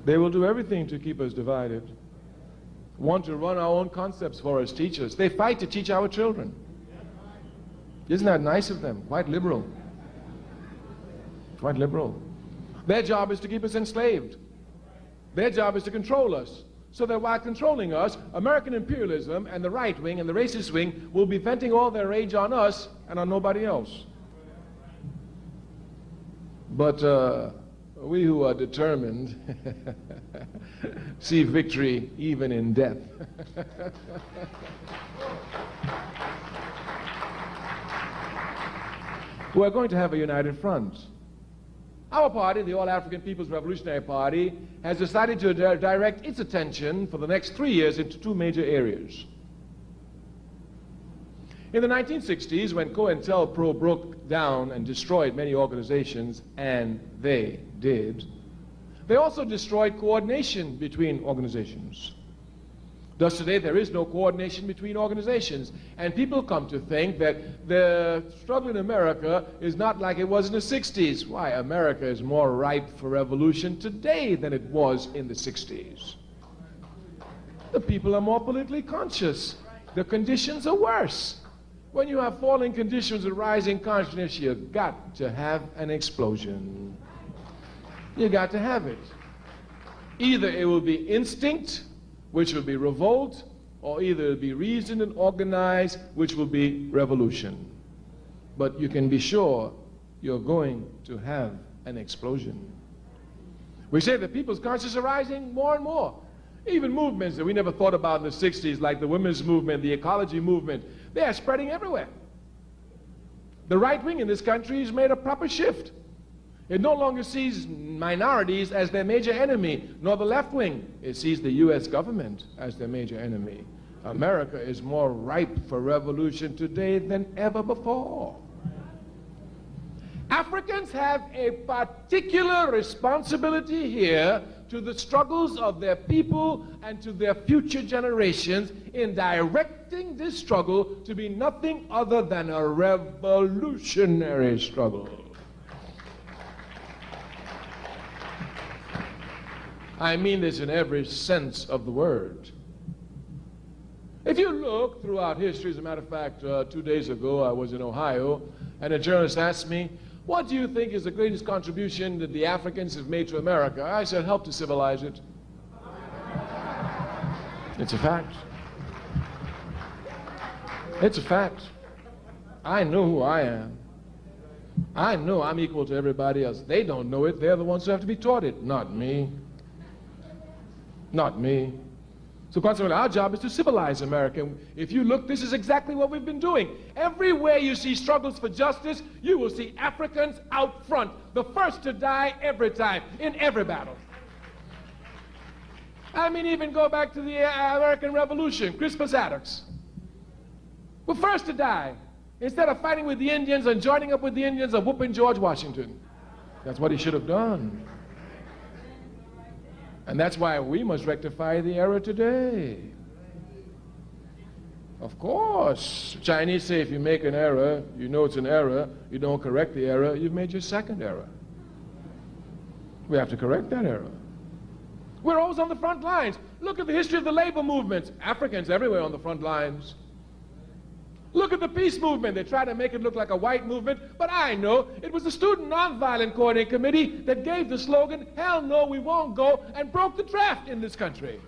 Speaker 2: They will do everything to keep us divided, want to run our own concepts for us, teach us. They fight to teach our children. Isn't that nice of them? Quite liberal. Quite liberal. Their job is to keep us enslaved. Their job is to control us, so that while controlling us, American imperialism and the right wing and the racist wing will be venting all their rage on us and on nobody else. But we who are determined see victory even in death. We're going to have a united front. Our party, the All-African People's Revolutionary Party, has decided to direct its attention for the next 3 years into two major areas. In the 1960s, when COINTELPRO broke down and destroyed many organizations, and they did, they also destroyed coordination between organizations. Thus today there is no coordination between organizations, and people come to think that the struggle in America is not like it was in the 60s. Why? America is more ripe for revolution today than it was in the 60s. The people are more politically conscious. The conditions are worse. When you have falling conditions and rising consciousness, you've got to have an explosion. You got to have it. Either it will be instinct, which will be revolt, or either it'll be reasoned and organized, which will be revolution. But you can be sure you're going to have an explosion. We say that people's consciousness are rising more and more. Even movements that we never thought about in the 60s, like the women's movement, the ecology movement, they are spreading everywhere. The right wing in this country has made a proper shift. It no longer sees minorities as their major enemy, nor the left wing. It sees the U.S. government as their major enemy. America is more ripe for revolution today than ever before. Africans have a particular responsibility here to the struggles of their people and to their future generations in directing this struggle to be nothing other than a revolutionary struggle. I mean this in every sense of the word. If you look throughout history, as a matter of fact, 2 days ago I was in Ohio, and a journalist asked me, what do you think is the greatest contribution that the Africans have made to America? I said, help to civilize it. It's a fact. It's a fact. I know who I am. I know I'm equal to everybody else. They don't know it. They're the ones who have to be taught it, not me. Not me. So consequently, our job is to civilize America. If you look, this is exactly what we've been doing. Everywhere you see struggles for justice, you will see Africans out front, the first to die every time, in every battle. I mean, even go back to the American Revolution, Crispus Attucks. We're first to die. Instead of fighting with the Indians and joining up with the Indians and whooping George Washington. That's what he should have done. And that's why we must rectify the error today. Of course, Chinese say if you make an error, you know it's an error, you don't correct the error, you've made your second error. We have to correct that error. We're always on the front lines. Look at the history of the labor movements. Africans everywhere on the front lines. Look at the peace movement. They try to make it look like a white movement, but I know it was the Student Nonviolent Coordinating Committee that gave the slogan, hell no, we won't go, and broke the draft in this country.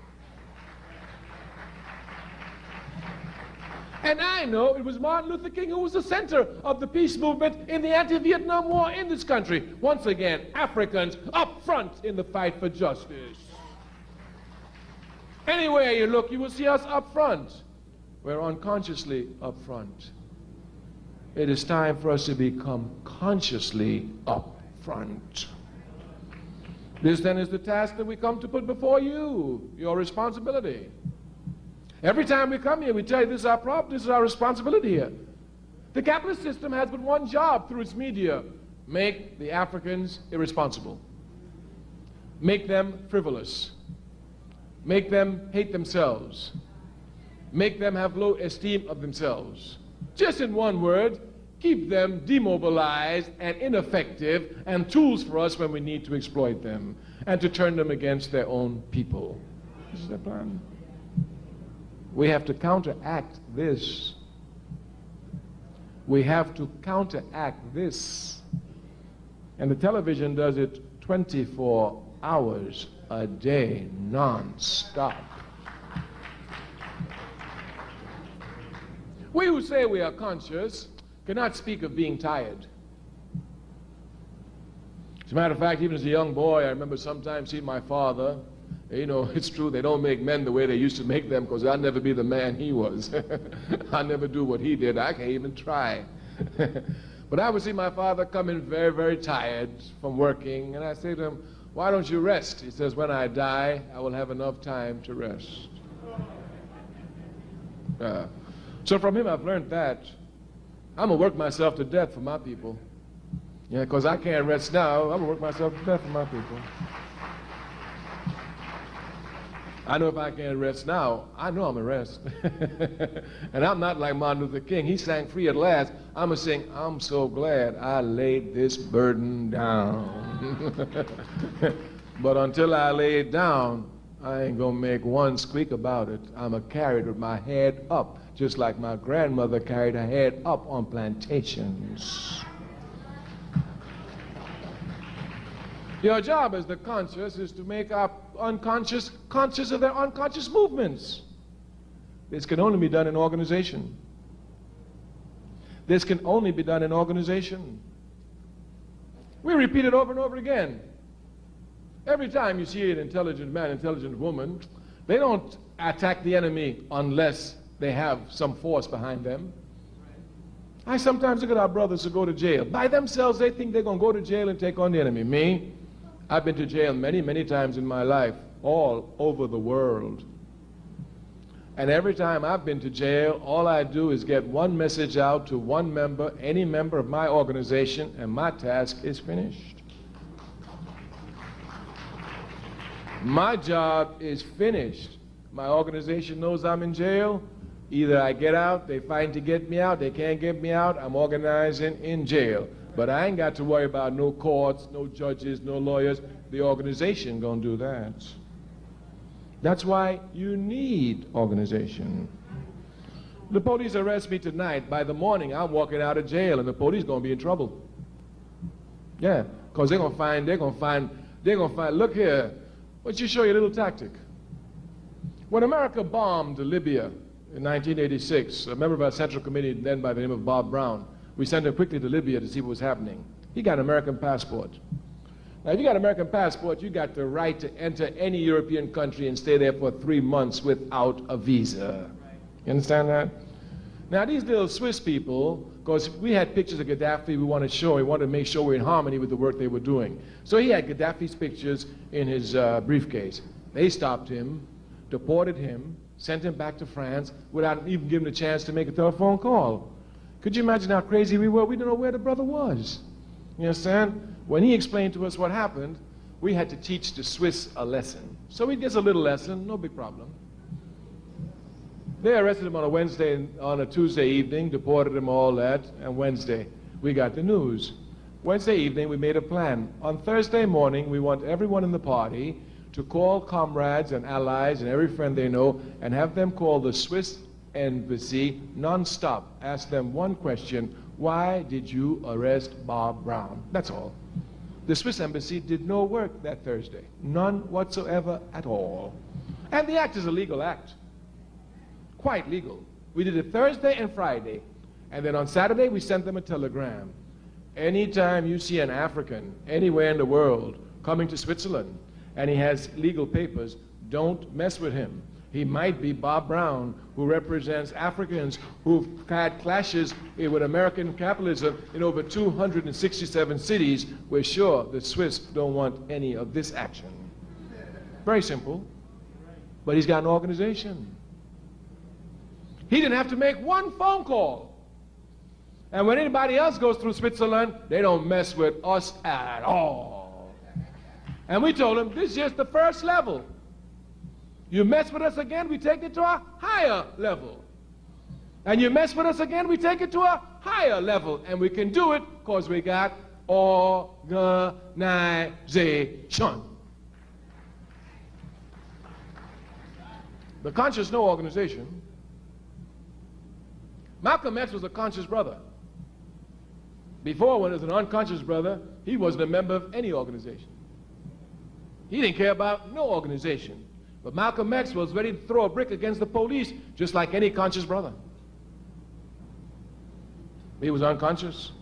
Speaker 2: And I know it was Martin Luther King who was the center of the peace movement in the anti-Vietnam War in this country. Once again, Africans up front in the fight for justice. Anywhere you look, you will see us up front. We're unconsciously up front. It is time for us to become consciously up front. This then is the task that we come to put before you, your responsibility. Every time we come here, we tell you this is our problem, this is our responsibility here. The capitalist system has but one job through its media: make the Africans irresponsible, make them frivolous, make them hate themselves, make them have low esteem of themselves. Just in one word, keep them demobilized and ineffective and tools for us when we need to exploit them and to turn them against their own people. This is their plan. We have to counteract this. We have to counteract this. And the television does it 24 hours a day, non-stop. We who say we are conscious cannot speak of being tired. As a matter of fact, even as a young boy, I remember sometimes seeing my father. You know, it's true, they don't make men the way they used to make them, because I'll never be the man he was. I'll never do what he did. I can't even try. But I would see my father coming very, very tired from working, and I say to him, why don't you rest? He says, when I die, I will have enough time to rest. So from him, I've learned that I'm going to work myself to death for my people. Yeah, because I can't rest now. I'm going to work myself to death for my people. I know if I can't rest now, I know I'm going to rest. And I'm not like Martin Luther King. He sang free at last. I'm going to sing, I'm so glad I laid this burden down. But until I lay it down, I ain't going to make one squeak about it. I'm going to carry it with my head up, just like my grandmother carried her head up on plantations. Your job as the conscious is to make our unconscious conscious of their unconscious movements. This can only be done in organization. This can only be done in organization. We repeat it over and over again. Every time you see an intelligent man, intelligent woman, they don't attack the enemy unless they have some force behind them. I sometimes look at our brothers who go to jail. By themselves, they think they're going to go to jail and take on the enemy. Me, I've been to jail many, many times in my life, all over the world. And every time I've been to jail, all I do is get one message out to one member, any member of my organization, and my task is finished. My job is finished. My organization knows I'm in jail. Either I get out, they fight to get me out, they can't get me out, I'm organizing in jail. But I ain't got to worry about no courts, no judges, no lawyers. The organization gonna do that. That's why you need organization. The police arrest me tonight. By the morning, I'm walking out of jail, and the police gonna be in trouble. Yeah, because they're gonna find, look here, why don't you show you a little tactic? When America bombed Libya in 1986, a member of our Central Committee then by the name of Bob Brown, we sent him quickly to Libya to see what was happening. He got an American passport. Now, if you got an American passport, you got the right to enter any European country and stay there for 3 months without a visa. You understand that? Now, these little Swiss people, because we had pictures of Gaddafi we wanted to show, we wanted to make sure we're in harmony with the work they were doing. So he had Gaddafi's pictures in his briefcase. They stopped him, deported him, sent him back to France without even giving him a chance to make a telephone call. Could you imagine how crazy we were? We didn't know where the brother was. You understand? When he explained to us what happened, we had to teach the Swiss a lesson. So he gets a little lesson, no big problem. They arrested him on a Wednesday, on a Tuesday evening, deported him, all that, and Wednesday we got the news. Wednesday evening we made a plan. On Thursday morning we want everyone in the party to call comrades and allies and every friend they know and have them call the Swiss embassy non-stop. Ask them one question: why did you arrest Bob Brown? That's all. The Swiss embassy did no work that Thursday. None whatsoever at all. And the act is a legal act. Quite legal. We did it Thursday and Friday. And then on Saturday we sent them a telegram. Anytime you see an African anywhere in the world coming to Switzerland and he has legal papers, don't mess with him. He might be Bob Brown, who represents Africans who've had clashes with American capitalism in over 267 cities. We're sure the Swiss don't want any of this action. Very simple. But he's got an organization. He didn't have to make one phone call. And when anybody else goes through Switzerland, they don't mess with us at all. And we told him, this is just the first level. You mess with us again, we take it to a higher level. And you mess with us again, we take it to a higher level. And we can do it because we got organization. The conscious no organization. Malcolm X was a conscious brother. Before, when he was an unconscious brother, he wasn't a member of any organization. He didn't care about no organization. But Malcolm X was ready to throw a brick against the police, just like any conscious brother. He was unconscious.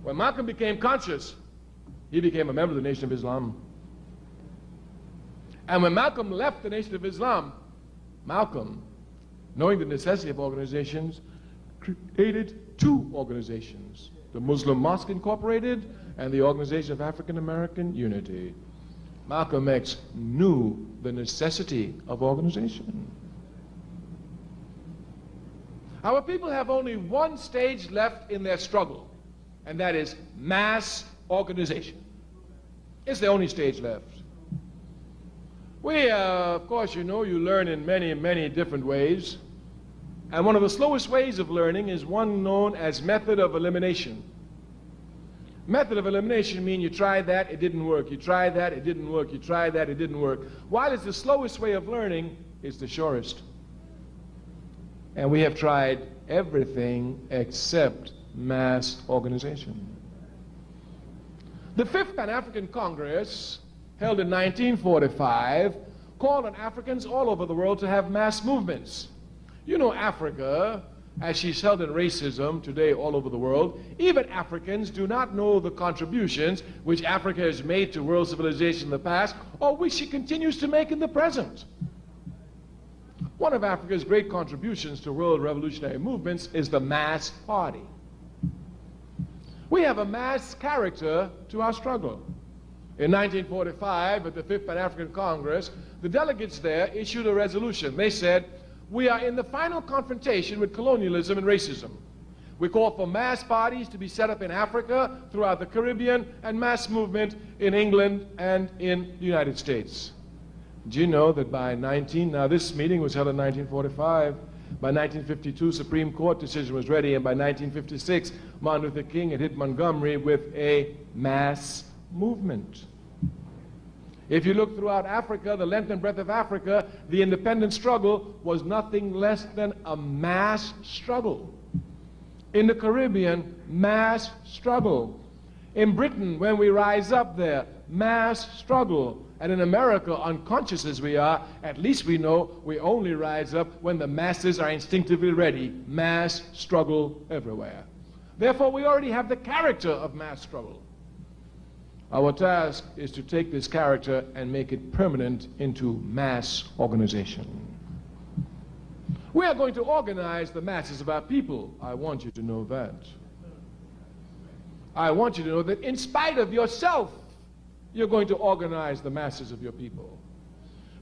Speaker 2: When Malcolm became conscious, he became a member of the Nation of Islam. And when Malcolm left the Nation of Islam, Malcolm, knowing the necessity of organizations, created two organizations: the Muslim Mosque Incorporated and the Organization of African American Unity. Malcolm X knew the necessity of organization. Our people have only one stage left in their struggle, and that is mass organization. It's the only stage left. We, of course, you know, you learn in many, many different ways. And one of the slowest ways of learning is one known as method of elimination. Method of elimination means you try that, it didn't work. You try that, it didn't work. You try that, it didn't work. While it's the slowest way of learning, it's the surest. And we have tried everything except mass organization. The Fifth Pan-African Congress, held in 1945, called on Africans all over the world to have mass movements. You know, Africa, as she's held in racism today all over the world, even Africans do not know the contributions which Africa has made to world civilization in the past, or which she continues to make in the present. One of Africa's great contributions to world revolutionary movements is the mass party. We have a mass character to our struggle. In 1945, at the Fifth Pan-African Congress, the delegates there issued a resolution. They said, we are in the final confrontation with colonialism and racism. We call for mass parties to be set up in Africa, throughout the Caribbean, and mass movement in England and in the United States. Do you know that now this meeting was held in 1945. By 1952, Supreme Court decision was ready, and by 1956, Martin Luther King had hit Montgomery with a mass movement. If you look throughout Africa, the length and breadth of Africa, the independence struggle was nothing less than a mass struggle. In the Caribbean, mass struggle. In Britain, when we rise up there, mass struggle. And in America, unconscious as we are, at least we know we only rise up when the masses are instinctively ready. Mass struggle everywhere. Therefore, we already have the character of mass struggle. Our task is to take this character and make it permanent into mass organization. We are going to organize the masses of our people. I want you to know that. I want you to know that in spite of yourself, you're going to organize the masses of your people.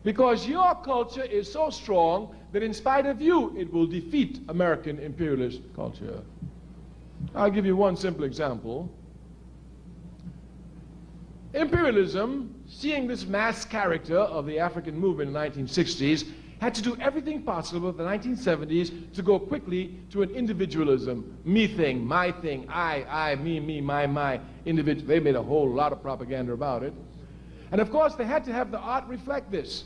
Speaker 2: Because your culture is so strong that in spite of you, it will defeat American imperialist culture. I'll give you one simple example. Imperialism, seeing this mass character of the African movement in the 1960s, had to do everything possible in the 1970s to go quickly to an individualism. Me thing, my thing, I, me, my, individual. They made a whole lot of propaganda about it. And of course, they had to have the art reflect this.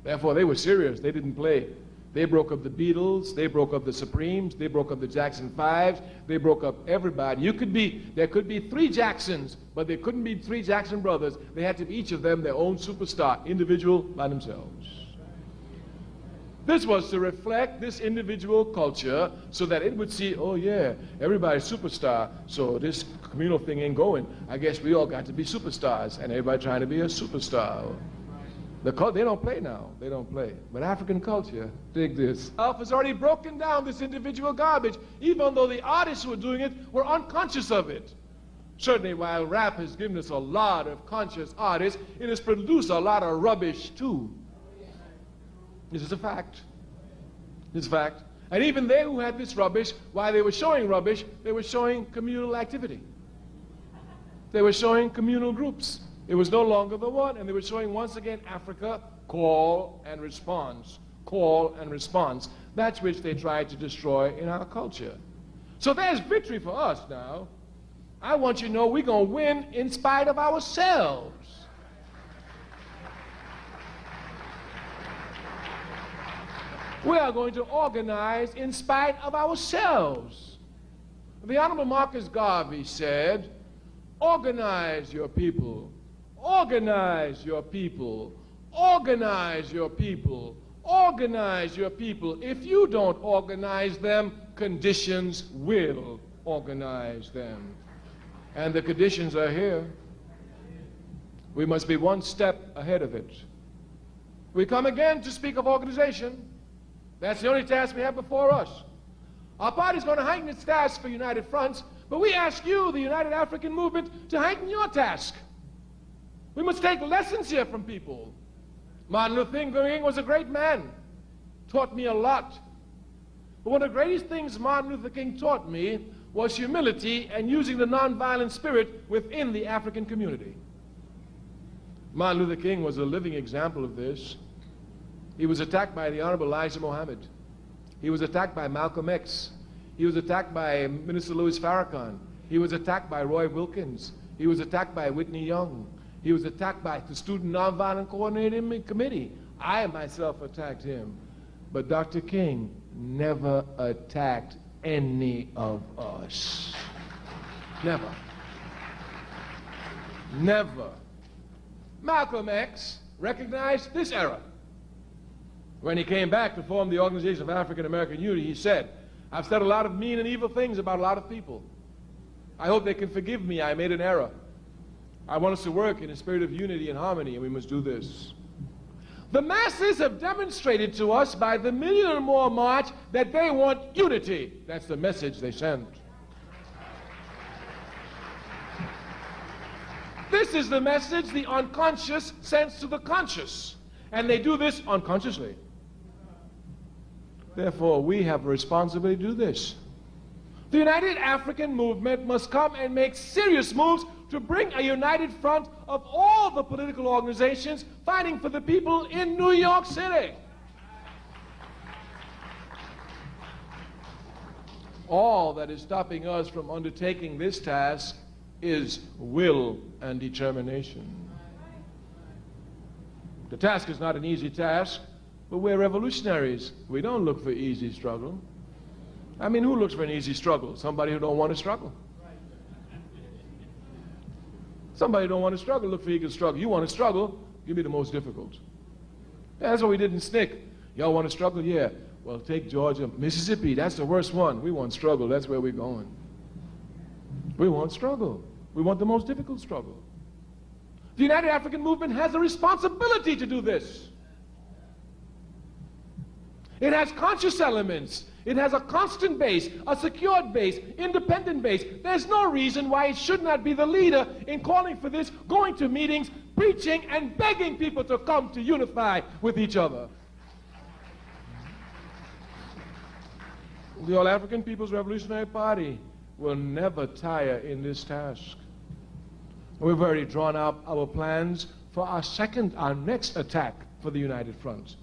Speaker 2: Therefore, they were serious. They didn't play. They broke up the Beatles, they broke up the Supremes, they broke up the Jackson 5s, they broke up everybody. There could be 3 Jacksons, but there couldn't be 3 Jackson brothers. They had to be each of them their own superstar, individual by themselves. This was to reflect this individual culture so that it would see, oh yeah, everybody's superstar, so this communal thing ain't going. I guess we all got to be superstars, and everybody trying to be a superstar. They don't play now. They don't play. But African culture, dig this. Has already broken down this individual garbage, even though the artists who were doing it were unconscious of it. Certainly, while rap has given us a lot of conscious artists, it has produced a lot of rubbish too. This is a fact. It's a fact. And even they who had this rubbish, while they were showing rubbish, they were showing communal activity. They were showing communal groups. It was no longer the one, and they were showing once again Africa, call and response. Call and response. That's which they tried to destroy in our culture. So there's victory for us now. I want you to know we're going to win in spite of ourselves. We are going to organize in spite of ourselves. The Honorable Marcus Garvey said, organize your people, organize your people, organize your people, organize your people. If you don't organize them, conditions will organize them. And the conditions are here. We must be one step ahead of it. We come again to speak of organization. That's the only task we have before us. Our party is going to heighten its task for United Fronts, but we ask you, the United African Movement, to heighten your task. We must take lessons here from people. Martin Luther King was a great man, taught me a lot. But one of the greatest things Martin Luther King taught me was humility and using the nonviolent spirit within the African community. Martin Luther King was a living example of this. He was attacked by the Honorable Elijah Muhammad. He was attacked by Malcolm X. He was attacked by Minister Louis Farrakhan. He was attacked by Roy Wilkins. He was attacked by Whitney Young. He was attacked by the Student Nonviolent Coordinating Committee. I myself attacked him. But Dr. King never attacked any of us. Never. Never. Malcolm X recognized this error. When he came back to form the Organization of African American Unity, he said, I've said a lot of mean and evil things about a lot of people. I hope they can forgive me. I made an error. I want us to work in a spirit of unity and harmony, and we must do this. The masses have demonstrated to us by the million or more march that they want unity. That's the message they sent. This is the message the unconscious sends to the conscious, and they do this unconsciously. Therefore, we have a responsibility to do this. The United African Movement must come and make serious moves to bring a united front of all the political organizations fighting for the people in New York City. All that is stopping us from undertaking this task is will and determination. The task is not an easy task, but we're revolutionaries. We don't look for easy struggle. I mean, who looks for an easy struggle? Somebody who don't want to struggle. Somebody who don't want to struggle, look for eager struggle. You want to struggle, give me the most difficult. Yeah, that's what we did in SNCC. Y'all want to struggle? Yeah. Well, take Georgia, Mississippi, that's the worst one. We want struggle, that's where we're going. We want struggle. We want the most difficult struggle. The United African Movement has a responsibility to do this. It has conscious elements. It has a constant base, a secured base, independent base. There's no reason why it should not be the leader in calling for this, going to meetings, preaching, and begging people to come to unify with each other. The All-African People's Revolutionary Party will never tire in this task. We've already drawn up our plans for our next attack for the United Front.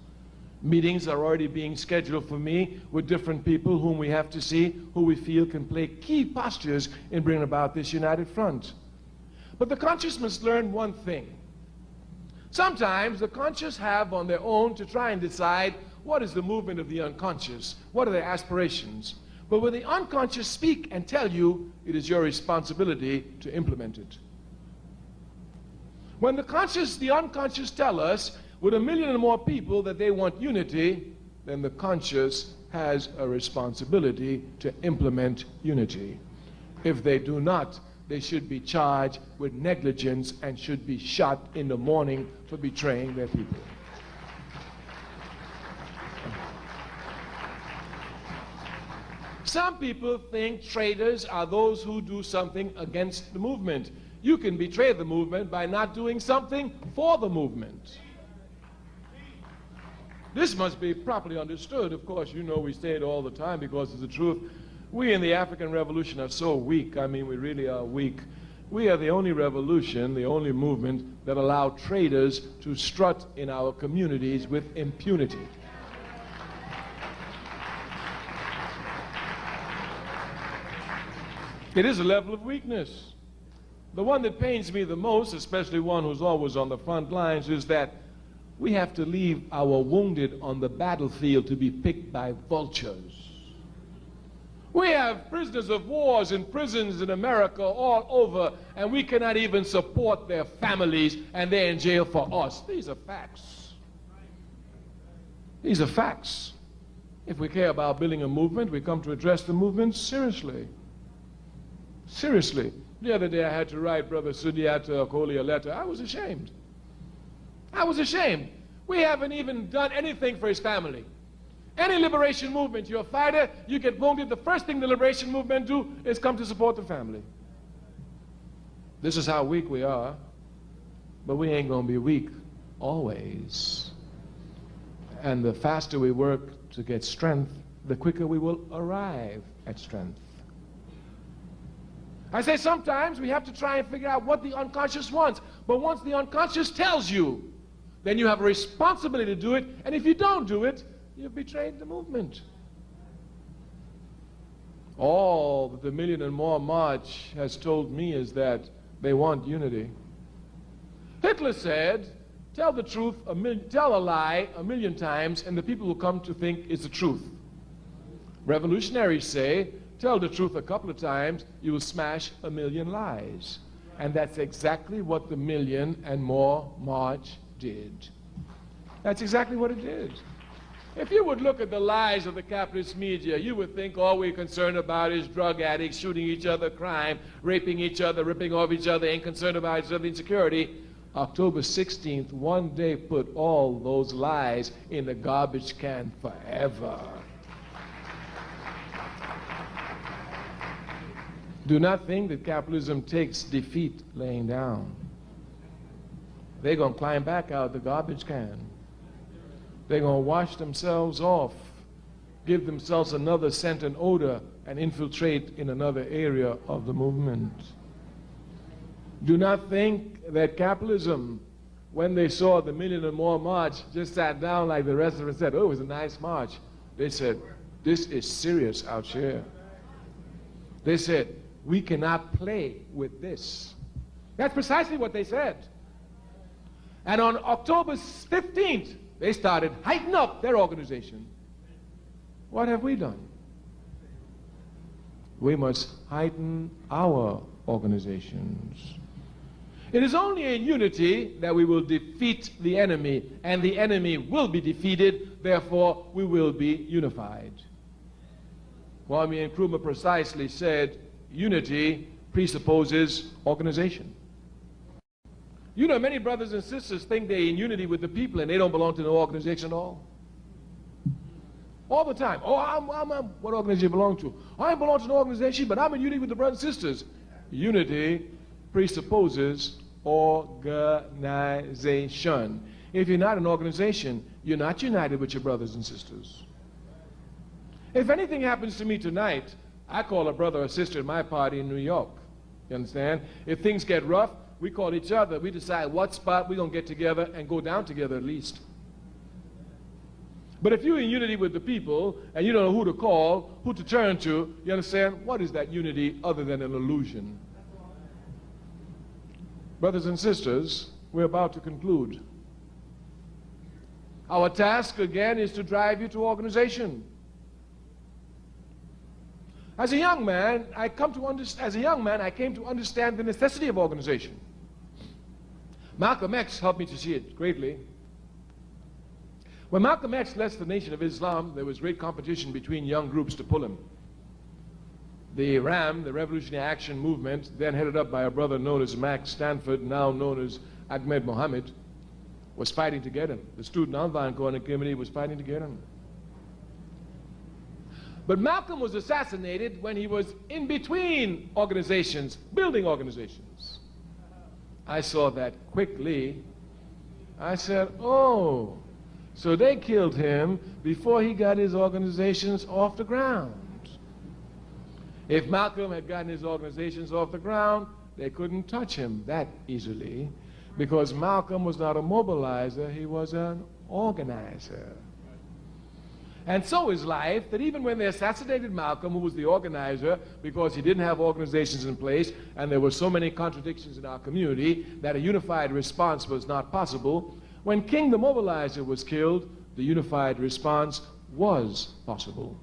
Speaker 2: Meetings are already being scheduled for me with different people whom we have to see, who we feel can play key postures in bringing about this united front. But the conscious must learn one thing. Sometimes the conscious have on their own to try and decide what is the movement of the unconscious, what are their aspirations. But when the unconscious speak and tell you, it is your responsibility to implement it. When the unconscious tell us, with 1 million or more people, that they want unity, then the conscious has a responsibility to implement unity. If they do not, they should be charged with negligence and should be shot in the morning for betraying their people. Some people think traitors are those who do something against the movement. You can betray the movement by not doing something for the movement. This must be properly understood. Of course, you know we say it all the time because it's the truth. We in the African Revolution are so weak. I mean, we really are weak. We are the only revolution, the only movement that allow traitors to strut in our communities with impunity. It is a level of weakness. The one that pains me the most, especially one who's always on the front lines, is that we have to leave our wounded on the battlefield to be picked by vultures. We have prisoners of wars in prisons in America all over, and we cannot even support their families, and they're in jail for us. These are facts. These are facts. If we care about building a movement, we come to address the movement seriously. Seriously. The other day I had to write Brother Sudiata Okoli a letter. I was ashamed. I was ashamed. We haven't even done anything for his family. Any liberation movement, you're a fighter, you get wounded, the first thing the liberation movement do is come to support the family. This is how weak we are, but we ain't gonna be weak always. And the faster we work to get strength, the quicker we will arrive at strength. I say sometimes we have to try and figure out what the unconscious wants, but once the unconscious tells you, then you have a responsibility to do it, and if you don't do it, you've betrayed the movement. All that the 1 million and more march has told me is that they want unity. Hitler said, tell the truth, tell a lie 1 million times, and the people will come to think it's the truth. Revolutionaries say, tell the truth a couple of times, you will smash 1 million lies. And that's exactly what the 1 million and more march did. That's exactly what it did. If you would look at the lies of the capitalist media, you would think all we're concerned about is drug addicts, shooting each other, crime, raping each other, ripping off each other, ain't concerned about each other, insecurity. October 16th, one day put all those lies in the garbage can forever. Do not think that capitalism takes defeat laying down. They're going to climb back out the garbage can. They're going to wash themselves off, give themselves another scent and odor, and infiltrate in another area of the movement. Do not think that capitalism, when they saw the Million and More March, just sat down like the rest of them and said, oh, it was a nice march. They said, this is serious out here. They said, we cannot play with this. That's precisely what they said. And on October 15th, they started heightening up their organization. What have we done? We must heighten our organizations. It is only in unity that we will defeat the enemy, and the enemy will be defeated, therefore we will be unified. Kwame and Nkrumah precisely said, unity presupposes organization. You know, many brothers and sisters think they're in unity with the people and they don't belong to no organization at all. All the time. Oh, what organization you belong to? I belong to no organization, but I'm in unity with the brothers and sisters. Unity presupposes organization. If you're not an organization, you're not united with your brothers and sisters. If anything happens to me tonight, I call a brother or sister in my party in New York. You understand? If things get rough, we call each other. We decide what spot we're going to get together and go down together at least. But if you're in unity with the people and you don't know who to call, who to turn to, you understand? What is that unity other than an illusion? Brothers and sisters, we're about to conclude. Our task again is to drive you to organization. As a young man, I came to understand the necessity of organization. Malcolm X helped me to see it greatly. When Malcolm X left the Nation of Islam, there was great competition between young groups to pull him. The RAM, the Revolutionary Action Movement, then headed up by a brother known as Max Stanford, now known as Ahmed Mohammed, was fighting to get him. The Student Nonviolent Coordinating Committee was fighting to get him. But Malcolm was assassinated when he was in between organizations, building organizations. I saw that quickly. I said, oh, so they killed him before he got his organizations off the ground. If Malcolm had gotten his organizations off the ground, they couldn't touch him that easily, because Malcolm was not a mobilizer, he was an organizer. And so is life, that even when they assassinated Malcolm, who was the organizer, because he didn't have organizations in place, and there were so many contradictions in our community that a unified response was not possible, when King the Mobilizer was killed, the unified response was possible.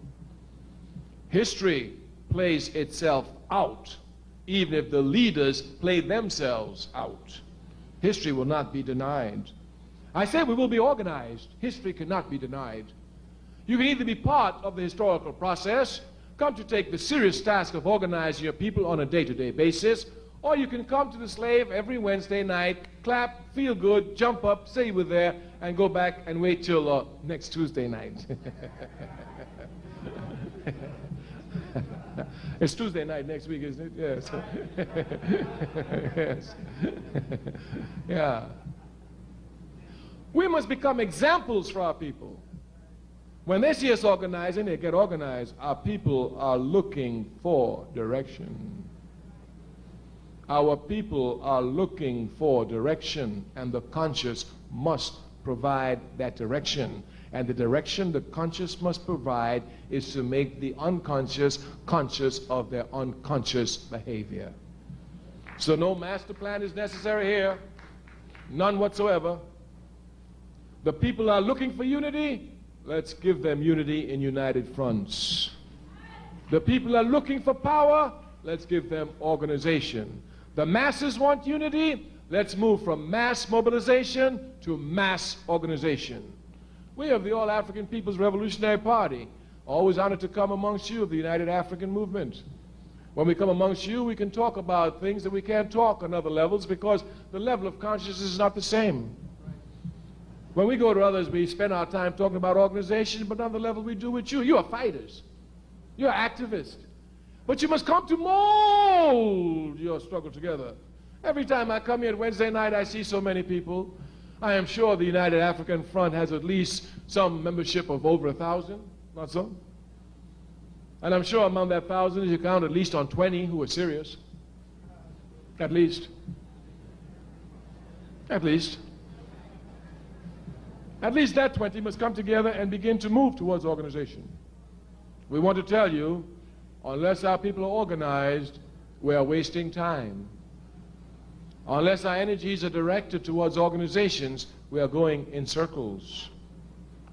Speaker 2: History plays itself out, even if the leaders play themselves out. History will not be denied. I say we will be organized. History cannot be denied. You can either be part of the historical process, come to take the serious task of organizing your people on a day-to-day basis, or you can come to the slave every Wednesday night, clap, feel good, jump up, say you were there, and go back and wait till next Tuesday night. It's Tuesday night next week, isn't it? Yes. Yes. Yeah. We must become examples for our people. When they see us organizing, they get organized. Our people are looking for direction. Our people are looking for direction, and the conscious must provide that direction. And the direction the conscious must provide is to make the unconscious conscious of their unconscious behavior. So no master plan is necessary here, none whatsoever. The people are looking for unity. Let's give them unity in united fronts. The people are looking for power. Let's give them organization. The masses want unity. Let's move from mass mobilization to mass organization. We of the All-African People's Revolutionary Party, always honored to come amongst you of the United African Movement. When we come amongst you, we can talk about things that we can't talk on other levels because the level of consciousness is not the same. When we go to others, we spend our time talking about organizations, but on the level we do with you. You are fighters. You're activists. But you must come to mold your struggle together. Every time I come here at Wednesday night, I see so many people. I am sure the United African Front has at least some membership of over 1,000, not so? And I'm sure among that 1,000, you count at least on 20 who are serious. At least. At least. At least that 20 must come together and begin to move towards organization. We want to tell you, unless our people are organized, we are wasting time. Unless our energies are directed towards organizations, we are going in circles.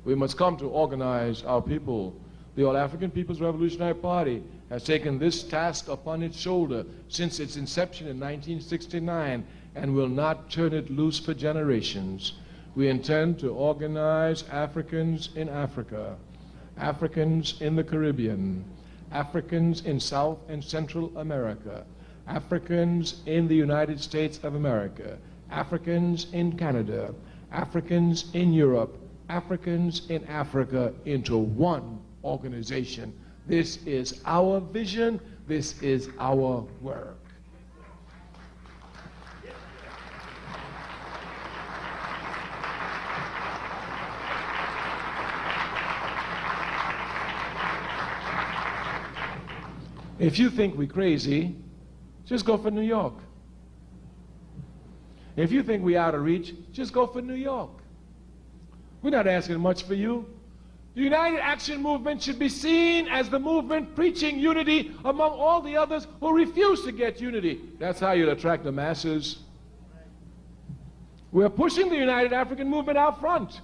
Speaker 2: We must come to organize our people. The All-African People's Revolutionary Party has taken this task upon its shoulder since its inception in 1969 and will not turn it loose for generations. We intend to organize Africans in Africa, Africans in the Caribbean, Africans in South and Central America, Africans in the United States of America, Africans in Canada, Africans in Europe, Africans in Africa into one organization. This is our vision. This is our work. If you think we're crazy, just go for New York. If you think we're out of reach, just go for New York. We're not asking much for you. The United Action Movement should be seen as the movement preaching unity among all the others who refuse to get unity. That's how you'll attract the masses. We're pushing the United African Movement out front.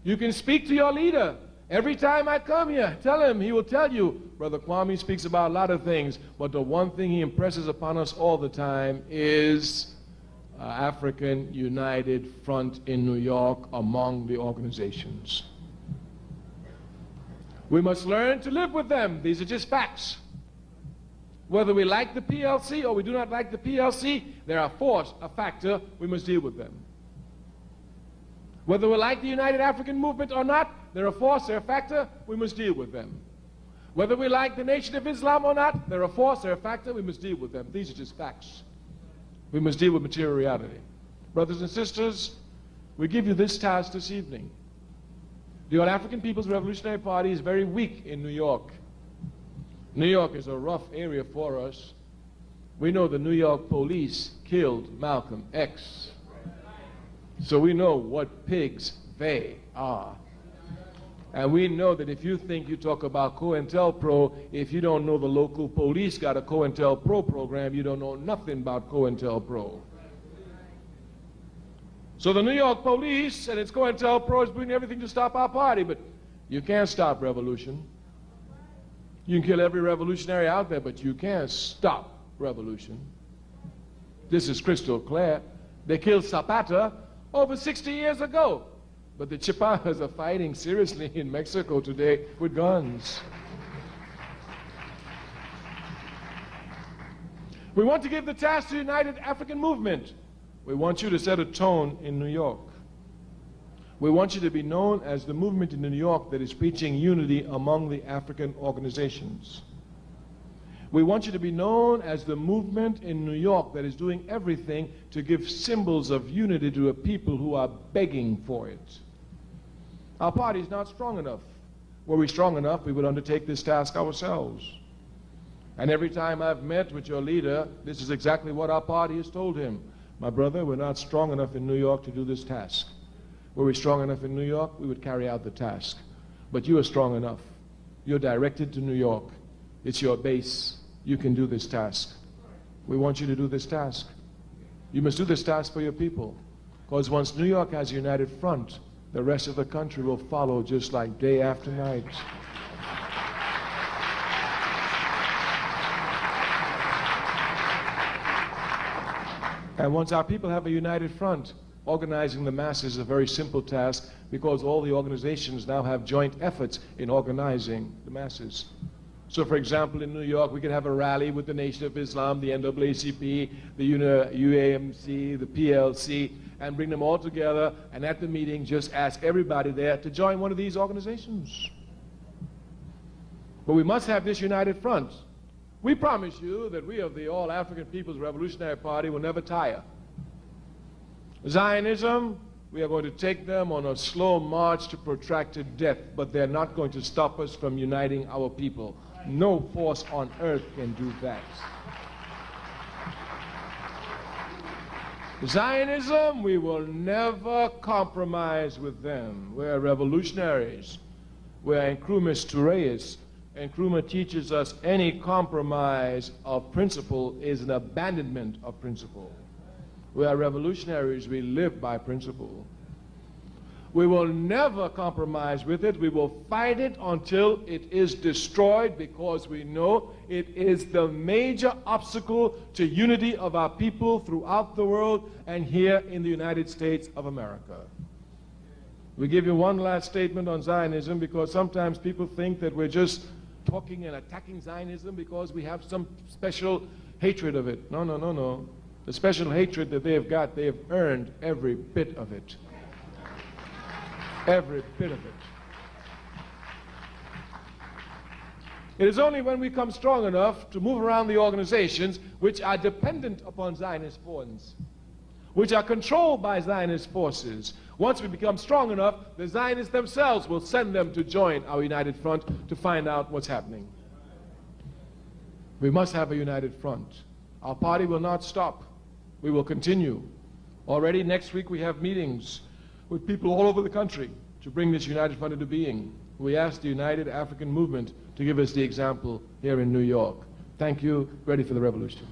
Speaker 2: You can speak to your leader. Every time I come here, tell him, he will tell you, Brother Kwame speaks about a lot of things, but the one thing he impresses upon us all the time is African United Front in New York among the organizations. We must learn to live with them. These are just facts. Whether we like the PLC or we do not like the PLC, they're a force, a factor. We must deal with them. Whether we like the United African Movement or not, they're a force, they're a factor. We must deal with them. Whether we like the Nation of Islam or not, they're a force, they're a factor. We must deal with them. These are just facts. We must deal with material reality. Brothers and sisters, we give you this task this evening. The All-African People's Revolutionary Party is very weak in New York. New York is a rough area for us. We know the New York police killed Malcolm X. So we know what pigs they are. And we know that if you think you talk about COINTELPRO, if you don't know the local police got a COINTELPRO program, you don't know nothing about COINTELPRO. So the New York police and its COINTELPRO is doing everything to stop our party, but you can't stop revolution. You can kill every revolutionary out there, but you can't stop revolution. This is crystal clear. They killed Zapata over 60 years ago. But the Chipanas are fighting seriously in Mexico today with guns. We want to give the task to the United African Movement. We want you to set a tone in New York. We want you to be known as the movement in New York that is preaching unity among the African organizations. We want you to be known as the movement in New York that is doing everything to give symbols of unity to a people who are begging for it. Our party is not strong enough. Were we strong enough, we would undertake this task ourselves. And every time I've met with your leader, this is exactly what our party has told him. My brother, we're not strong enough in New York to do this task. Were we strong enough in New York, we would carry out the task. But you are strong enough. You're directed to New York. It's your base. You can do this task. We want you to do this task. You must do this task for your people. Because once New York has a united front, the rest of the country will follow just like day after night. And once our people have a united front, Organizing the masses is a very simple task because all the organizations now have joint efforts in organizing the masses. So, for example, in New York, we could have a rally with the Nation of Islam, the NAACP, the UAMC, the PLC, and bring them all together, and at the meeting, just ask everybody there to join one of these organizations. But we must have this united front. We promise you that we of the All-African People's Revolutionary Party will never tire. Zionism, we are going to take them on a slow march to protracted death, but they're not going to stop us from uniting our people. No force on earth can do that. Zionism, we will never compromise with them. We're revolutionaries. We're Nkrumah's Tureists. Nkrumah teaches us any compromise of principle is an abandonment of principle. We are revolutionaries. We live by principle. We will never compromise with it. We will fight it until it is destroyed because we know it is the major obstacle to unity of our people throughout the world and here in the United States of America. We give you one last statement on Zionism because sometimes people think that we're just talking and attacking Zionism because we have some special hatred of it. No, no, no, no. The special hatred that they have got, they have earned every bit of it. Every bit of it. It is only when we come strong enough to move around the organizations which are dependent upon Zionist funds, which are controlled by Zionist forces. Once we become strong enough, the Zionists themselves will send them to join our united front to find out what's happening. We must have a united front. Our party will not stop. We will continue. Already next week we have meetings with people all over the country to bring this united front into being. We ask the United African Movement to give us the example here in New York. Thank you. Ready for the revolution.